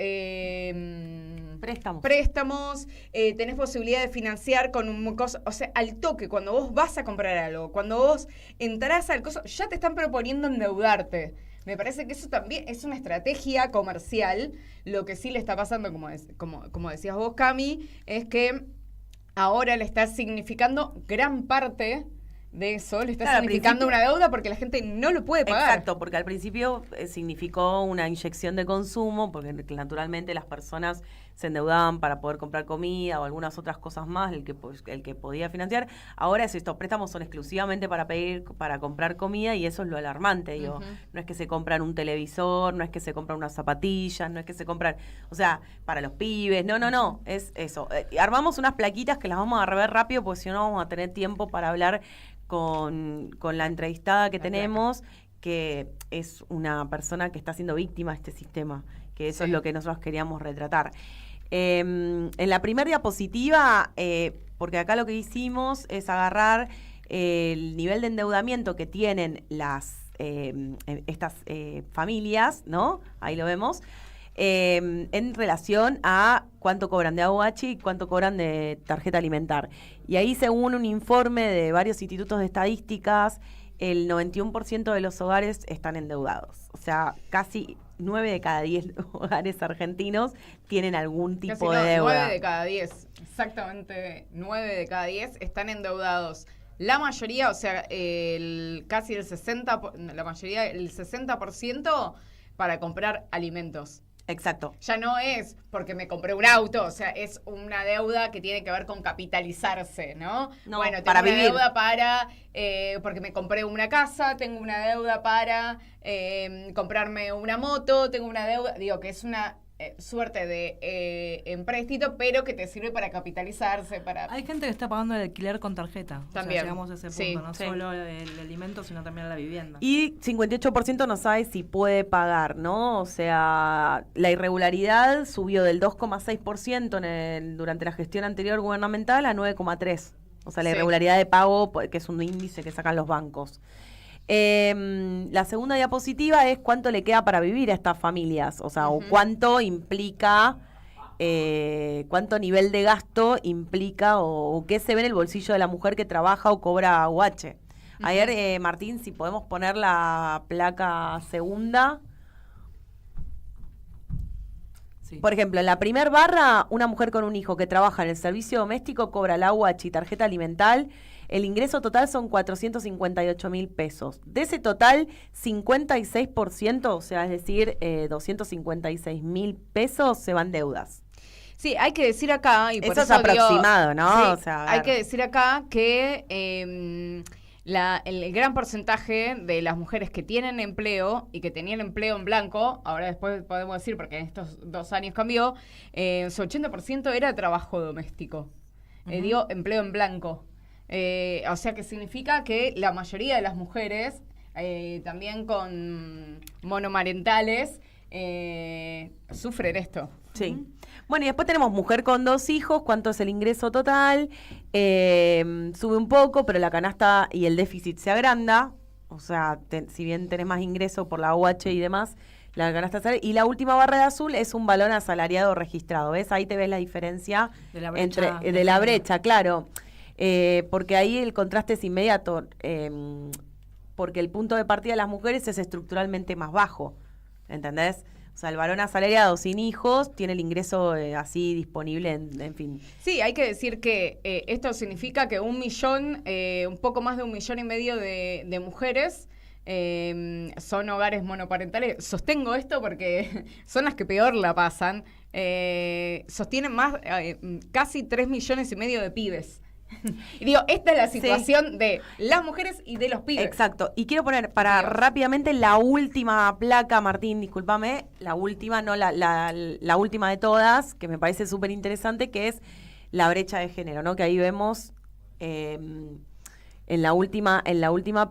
préstamos, tenés posibilidad de financiar con un costo, o sea, al toque, cuando vos vas a comprar algo, cuando vos entrás al costo, ya te están proponiendo endeudarte. Me parece que eso también es una estrategia comercial. Lo que sí le está pasando, como decías vos, Cami, es que ahora le está significando gran parte de eso, le está significando una deuda porque la gente no lo puede pagar. Exacto, porque al principio significó una inyección de consumo, porque naturalmente las personas se endeudaban para poder comprar comida o algunas otras cosas más, el que podía financiar. Ahora estos préstamos son exclusivamente para comprar comida, y eso es lo alarmante, digo. No es que se compran un televisor, no es que se compran unas zapatillas, no es que se compran, o sea, para los pibes, no, es eso. Armamos unas plaquitas que las vamos a rever rápido, porque si no vamos a tener tiempo para hablar con la entrevistada que tenemos, que es una persona que está siendo víctima de este sistema, que eso es lo que nosotros queríamos retratar. En la primera diapositiva, porque acá lo que hicimos es agarrar el nivel de endeudamiento que tienen estas familias, ¿no? Ahí lo vemos, en relación a cuánto cobran de AUH y cuánto cobran de tarjeta alimentar. Y ahí, según un informe de varios institutos de estadísticas, el 91% de los hogares están endeudados. O sea, casi 9 de cada 10 hogares argentinos tienen algún tipo de deuda. 9 de cada 10, exactamente 9 de cada 10 están endeudados. La mayoría, o sea, casi el 60% para comprar alimentos. Exacto. Ya no es porque me compré un auto, o sea, es una deuda que tiene que ver con capitalizarse, ¿no? Bueno, tengo para una vivir. deuda porque me compré una casa, tengo una deuda para comprarme una moto, tengo una deuda, digo que es una suerte de empréstito, pero que te sirve para capitalizarse. Hay gente que está pagando el alquiler con tarjeta. También. O sea, llegamos a ese punto, no solo el alimento, sino también la vivienda. Y 58% no sabe si puede pagar, ¿no? O sea, la irregularidad subió del 2,6% durante la gestión anterior gubernamental a 9,3%. O sea, la irregularidad de pago, que es un índice que sacan los bancos. La segunda diapositiva es cuánto le queda para vivir a estas familias, o sea, o cuánto implica, cuánto nivel de gasto implica o qué se ve en el bolsillo de la mujer que trabaja o cobra AUH. Ayer, Martín, si podemos poner la placa segunda. Sí. Por ejemplo, en la primer barra, una mujer con un hijo que trabaja en el servicio doméstico cobra el AUH y tarjeta alimentar. El ingreso total son 458.000 pesos. De ese total, 56%, o sea, es decir, 256.000 pesos se van deudas. Sí, hay que decir acá, y por eso es aproximado, ¿no? Sí, o sea, hay que decir acá que el gran porcentaje de las mujeres que tienen empleo y que tenían empleo en blanco, ahora después podemos decir, porque en estos 2 años cambió, su 80% era trabajo doméstico. Digo, empleo en blanco. O sea que significa que la mayoría de las mujeres, también con monomarentales, sufren esto. Sí. Bueno, y después tenemos mujer con 2 hijos, ¿cuánto es el ingreso total? Sube un poco, pero la canasta y el déficit se agranda. O sea, si bien tenés más ingreso por la UH y demás, la canasta sale. Y la última barra de azul es un valor asalariado registrado. ¿Ves? Ahí te ves la diferencia de la brecha, de la brecha, claro. Porque ahí el contraste es inmediato. Porque el punto de partida de las mujeres es estructuralmente más bajo. ¿Entendés? O sea, el varón asalariado sin hijos tiene el ingreso así disponible, en fin. Sí, hay que decir que esto significa que 1 millón, un poco más de 1,5 millones de mujeres son hogares monoparentales. Sostengo esto porque son las que peor la pasan. Sostienen más, casi 3,5 millones de pibes. Y digo, esta es la situación de las mujeres y de los pibes. Exacto. Y quiero poner rápidamente la última placa, Martín, discúlpame, la última, no la última de todas, que me parece súper interesante, que es la brecha de género, ¿no? Que ahí vemos en la última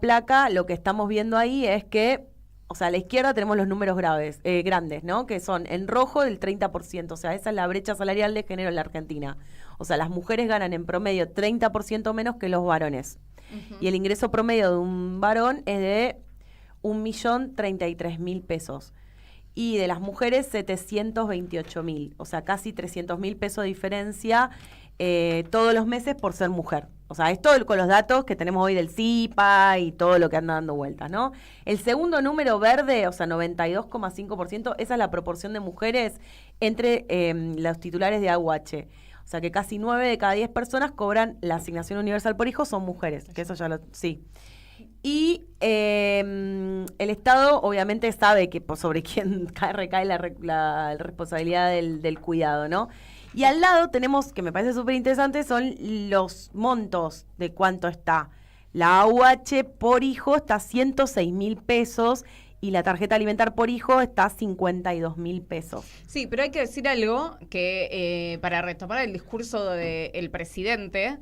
placa, lo que estamos viendo ahí es que, o sea, a la izquierda tenemos los números grandes, ¿no? Que son en rojo del 30%, o sea, esa es la brecha salarial de género en la Argentina. O sea, las mujeres ganan en promedio 30% menos que los varones. Y el ingreso promedio de un varón es de 1.033.000 pesos. Y de las mujeres, 728.000. O sea, casi 300.000 pesos de diferencia todos los meses por ser mujer. O sea, esto con los datos que tenemos hoy del CIPA y todo lo que anda dando vueltas, ¿no? El segundo número verde, o sea, 92,5%, esa es la proporción de mujeres entre los titulares de AUH. O sea que casi 9 de cada 10 personas cobran la asignación universal por hijo son mujeres, que eso ya sí. Y el Estado obviamente sabe que sobre quién recae la responsabilidad del cuidado, ¿no? Y al lado tenemos, que me parece súper interesante, son los montos de cuánto está. La AUH por hijo está 106.000 pesos y la tarjeta alimentar por hijo está 52.000 pesos. Sí, pero hay que decir algo que para retomar el discurso del presidente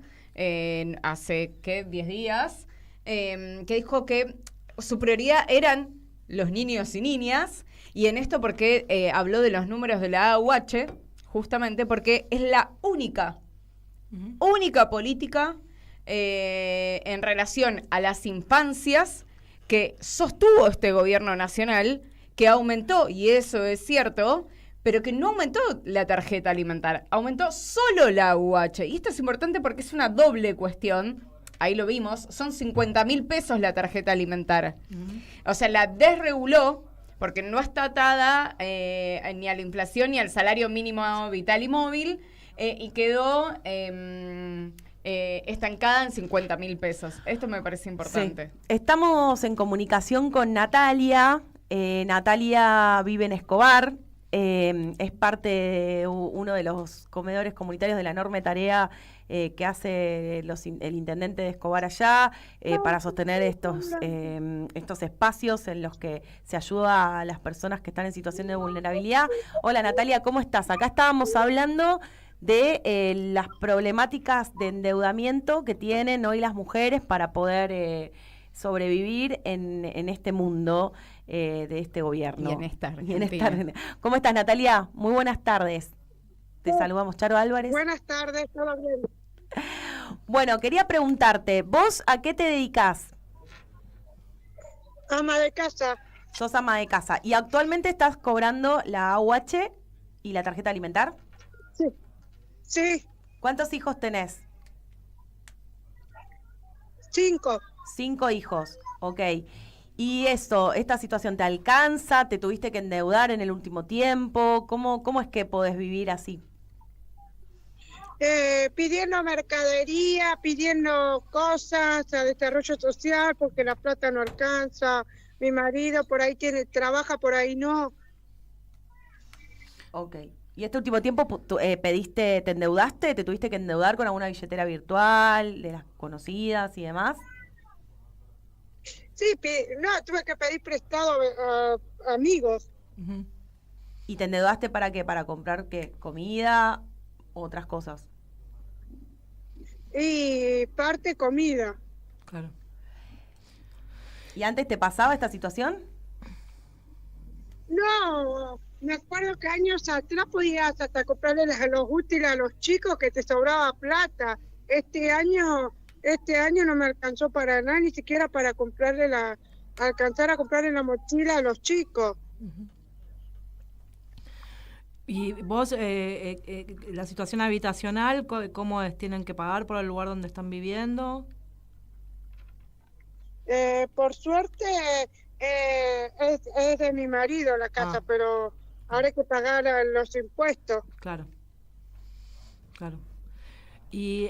hace, 10 días, que dijo que su prioridad eran los niños y niñas, y en esto porque habló de los números de la AUH, justamente porque es la única política en relación a las infancias que sostuvo este gobierno nacional, que aumentó, y eso es cierto, pero que no aumentó la tarjeta alimentar, aumentó solo la AUH. Y esto es importante porque es una doble cuestión, ahí lo vimos, son 50.000 pesos la tarjeta alimentar. O sea, la desreguló porque no está atada ni a la inflación ni al salario mínimo vital y móvil, y quedó estancada en 50.000 pesos. Esto me parece importante. Sí. Estamos en comunicación con Natalia. Natalia vive en Escobar. Es parte de uno de los comedores comunitarios de la enorme tarea que hace el intendente de Escobar allá para sostener estos espacios en los que se ayuda a las personas que están en situación de vulnerabilidad. Hola Natalia, ¿cómo estás? Acá estábamos hablando de las problemáticas de endeudamiento que tienen hoy las mujeres para poder sobrevivir en este mundo de este gobierno. Y en esta Argentina. ¿Cómo estás, Natalia? Muy buenas tardes. Te saludamos, Charo Álvarez. Buenas tardes, todo bien. Bueno, quería preguntarte, ¿vos a qué te dedicás? Ama de casa. Sos ama de casa. ¿Y actualmente estás cobrando la AUH y la tarjeta alimentar? Sí. Sí. ¿Cuántos hijos tenés? 5. 5 hijos, ok. ¿Y esta situación te alcanza? ¿Te tuviste que endeudar en el último tiempo? ¿Cómo es que podés vivir así? Pidiendo mercadería, pidiendo cosas a desarrollo social porque la plata no alcanza. Mi marido por ahí trabaja, por ahí no. Ok. ¿Y este último tiempo te endeudaste? ¿Te tuviste que endeudar con alguna billetera virtual de las conocidas y demás? Sí, no, tuve que pedir prestado a amigos. ¿Y te endeudaste para qué? ¿Para comprar qué? ¿Comida u otras cosas? Y parte comida. Claro. ¿Y antes te pasaba esta situación? No, me acuerdo que años atrás podías hasta comprarle los útiles a los chicos que te sobraba plata. Este año no me alcanzó para nada, ni siquiera para alcanzar a comprarle la mochila a los chicos. ¿Y vos, la situación habitacional, cómo es? ¿Tienen que pagar por el lugar donde están viviendo? Por suerte es de mi marido la casa, pero ahora hay que pagar los impuestos. Claro. Y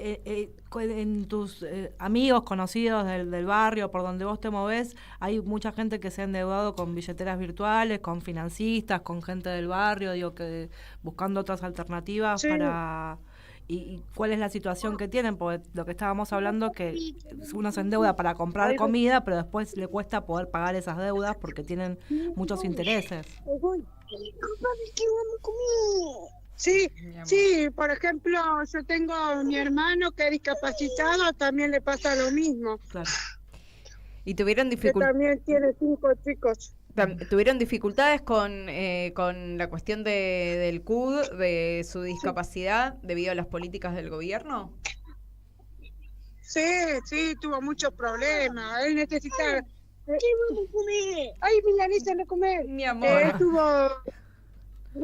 en tus amigos conocidos del barrio, por donde vos te movés, hay mucha gente que se ha endeudado con billeteras virtuales, con financistas, con gente del barrio, digo, que buscando otras alternativas para... ¿Y cuál es la situación que tienen? Porque lo que estábamos hablando, que uno se endeuda para comprar comida, pero después le cuesta poder pagar esas deudas porque tienen muchos intereses. Sí, por ejemplo, yo tengo a mi hermano que es discapacitado, también le pasa lo mismo. Claro. ¿Y tuvieron Que también tiene 5 chicos. ¿Tuvieron dificultades con la cuestión del CUD, de su discapacidad, debido a las políticas del gobierno? Sí, tuvo muchos problemas. Él necesita... ¡Ay, milanesa no comer! Mi amor.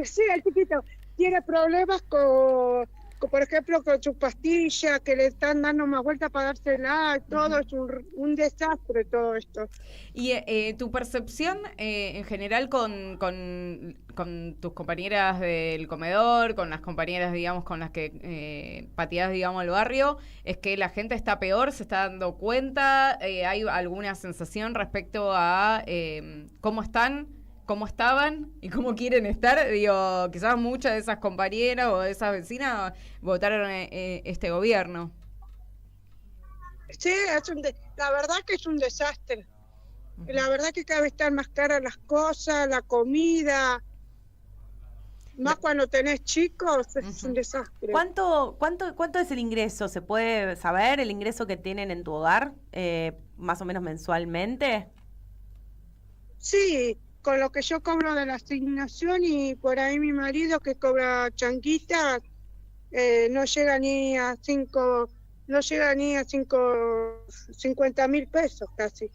Sí, el chiquito. Tiene problemas con, por ejemplo, con su pastilla, que le están dando más vueltas para dársela, todo es un desastre todo esto. ¿Y tu percepción en general con tus compañeras del comedor, con las compañeras, digamos, con las que pateás, digamos, el barrio, es que la gente está peor, se está dando cuenta? ¿Hay alguna sensación respecto a cómo están, cómo estaban y cómo quieren estar? Digo, quizás muchas de esas compañeras o de esas vecinas votaron este gobierno. Sí, la verdad que es un desastre. La verdad que cada vez están más caras las cosas, la comida. Más cuando tenés chicos, es un desastre. ¿Cuánto es el ingreso? ¿Se puede saber el ingreso que tienen en tu hogar, más o menos mensualmente? Sí, con lo que yo cobro de la asignación y por ahí mi marido que cobra changuitas, no llega ni a 50.000 pesos casi.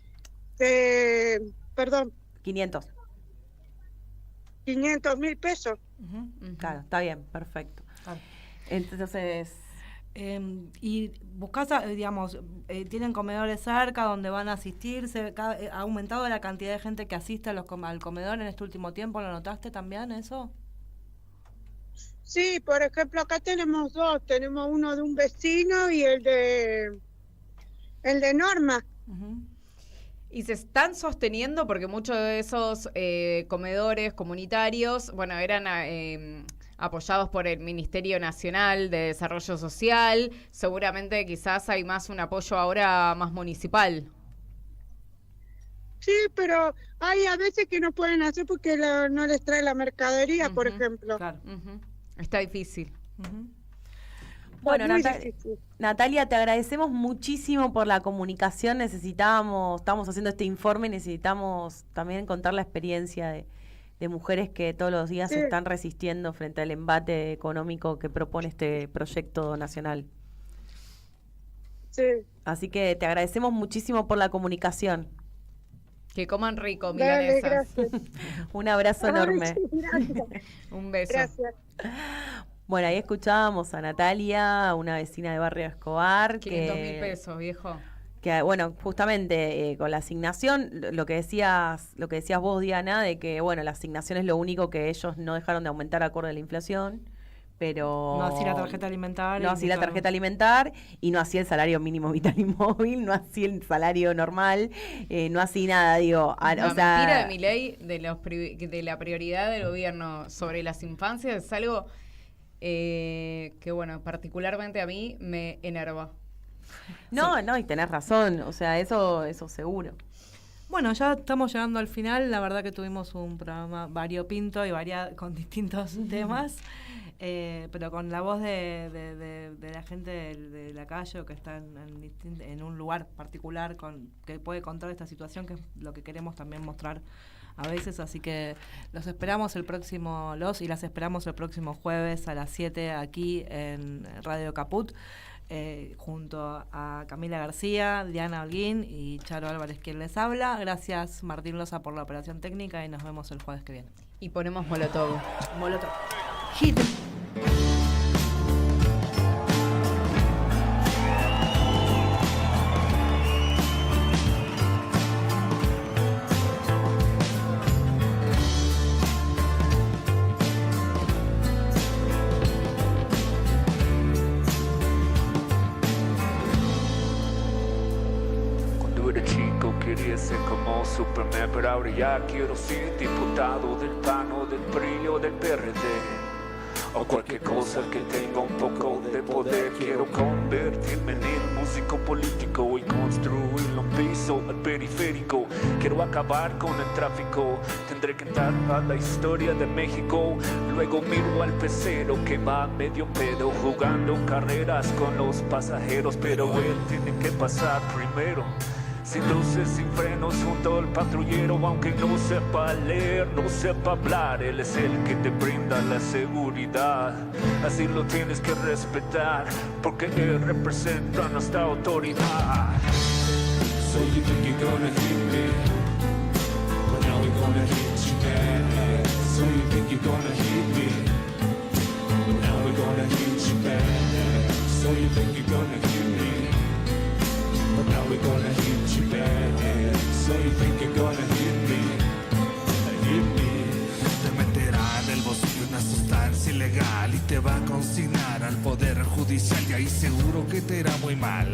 Perdón. 500.000 pesos. Claro, está bien, perfecto. Entonces... y buscás, digamos, ¿tienen comedores cerca donde van a asistirse? ¿Ha aumentado la cantidad de gente que asiste al comedor en este último tiempo? ¿Lo notaste también eso? Sí, por ejemplo, acá tenemos 2. Tenemos uno de un vecino y el de Norma. Y se están sosteniendo porque muchos de esos comedores comunitarios, bueno, eran apoyados por el Ministerio Nacional de Desarrollo Social. Seguramente quizás hay más un apoyo ahora más municipal. Sí, pero hay a veces que no pueden hacer porque no les trae la mercadería, por ejemplo. Claro. Está difícil. Bueno, Natalia, te agradecemos muchísimo por la comunicación. Estamos haciendo este informe y necesitamos también contar la experiencia de mujeres que todos los días se están resistiendo frente al embate económico que propone este proyecto nacional. Sí. Así que te agradecemos muchísimo por la comunicación. Que coman rico, milanesas. Un abrazo enorme. Un beso. Gracias. Bueno, ahí escuchábamos a Natalia, una vecina de Barrio Escobar. 500.000 pesos, viejo. Que, bueno, justamente con la asignación, lo que decías vos, Diana, de que, bueno, la asignación es lo único que ellos no dejaron de aumentar acorde a la inflación, pero... No así la tarjeta alimentaria. No así la tarjeta alimentar, y no así el salario mínimo vital y móvil, no así el salario normal, no así nada, digo. La mentira de Milei de la prioridad del gobierno sobre las infancias es algo que, bueno, particularmente a mí me enerva. No, y tenés razón, o sea, eso seguro. Bueno, ya estamos llegando al final. La verdad que tuvimos un programa variopinto y con distintos temas, pero con la voz de la gente de la calle, que está en un lugar particular, que puede contar esta situación, que es lo que queremos también mostrar a veces. Así que las esperamos el próximo jueves a las 7 aquí en Radio Caput. Junto a Camila García, Diana Holguín y Charo Álvarez, quien les habla. Gracias Martín Loza por la operación técnica y nos vemos el jueves que viene. Y ponemos Molotov. Molotov. Hit. Quería ser como Superman, pero ahora ya quiero ser diputado del PAN o del PRI o del PRD, o cualquier cosa que tenga un poco de poder. Quiero convertirme en el músico político y construir un piso al periférico. Quiero acabar con el tráfico, tendré que entrar a la historia de México. Luego miro al pecero que va medio pedo jugando carreras con los pasajeros, pero él tiene que pasar primero. Sin luces, sin frenos, junto al patrullero. Aunque no sepa leer, no sepa hablar, él es el que te brinda la seguridad. Así lo tienes que respetar, porque él representa nuestra autoridad. So you think you're gonna hit me, but now we're gonna hit you back. So you think you're gonna hit me, but now we're gonna hit you back. So you think you're gonna hit me, but now we're gonna hit you back. So you think you're gonna hit me, hit me. Te meterá en el bolsillo una sustancia ilegal y te va a consignar al poder judicial, y ahí seguro que te irá muy mal,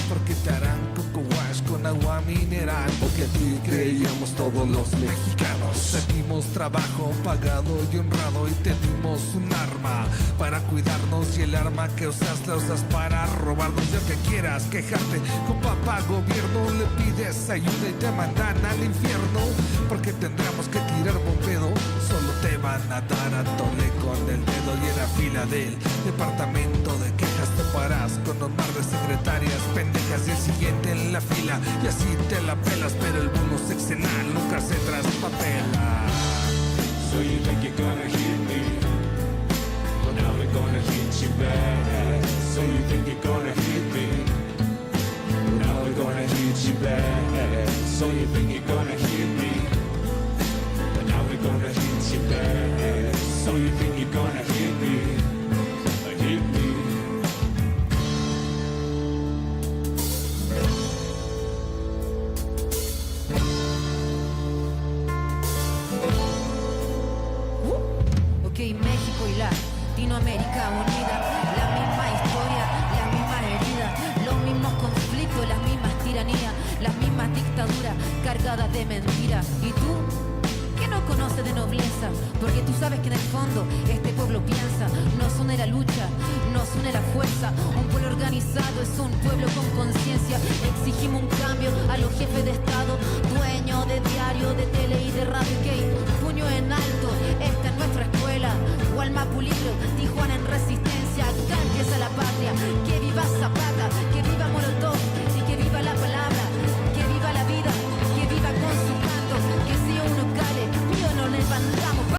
porque te harán coco wash con agua mineral. Porque a ti creíamos todos los mexicanos. Te dimos trabajo pagado y honrado y te dimos un arma para cuidarnos, y el arma que usas la usas para robarnos. Y aunque quieras quejarte con papá gobierno, le pides ayuda y te mandan al infierno, porque tendremos que tirar bombedo. Solo te van a dar a tole con el dedo, y en la fila del departamento de quejas te paras con un mar de secretarias pendejas y el siguiente en la fila, y así te la pelas, pero el bono sexenal nunca se traspapela. So you think you're gonna hit me, but now we're gonna hit you back. So you think you're gonna hit me, but now we're gonna hit you back. So you think you're gonna hit me, but now we're gonna hit you back. So you think you're gonna hit me, hit me. México y Latinoamérica unida, la misma historia, la misma herida, los mismos conflictos, las mismas tiranías, las mismas dictaduras cargadas de mentiras. ¿Y tú? ¿Qué no conoces de nobleza? Porque tú sabes que en el fondo este pueblo piensa, nos une la lucha, nos une la fuerza. Un pueblo organizado es un pueblo con conciencia. Exigimos un cambio a los jefes de Estado, dueños de diario, de tele y de radio, que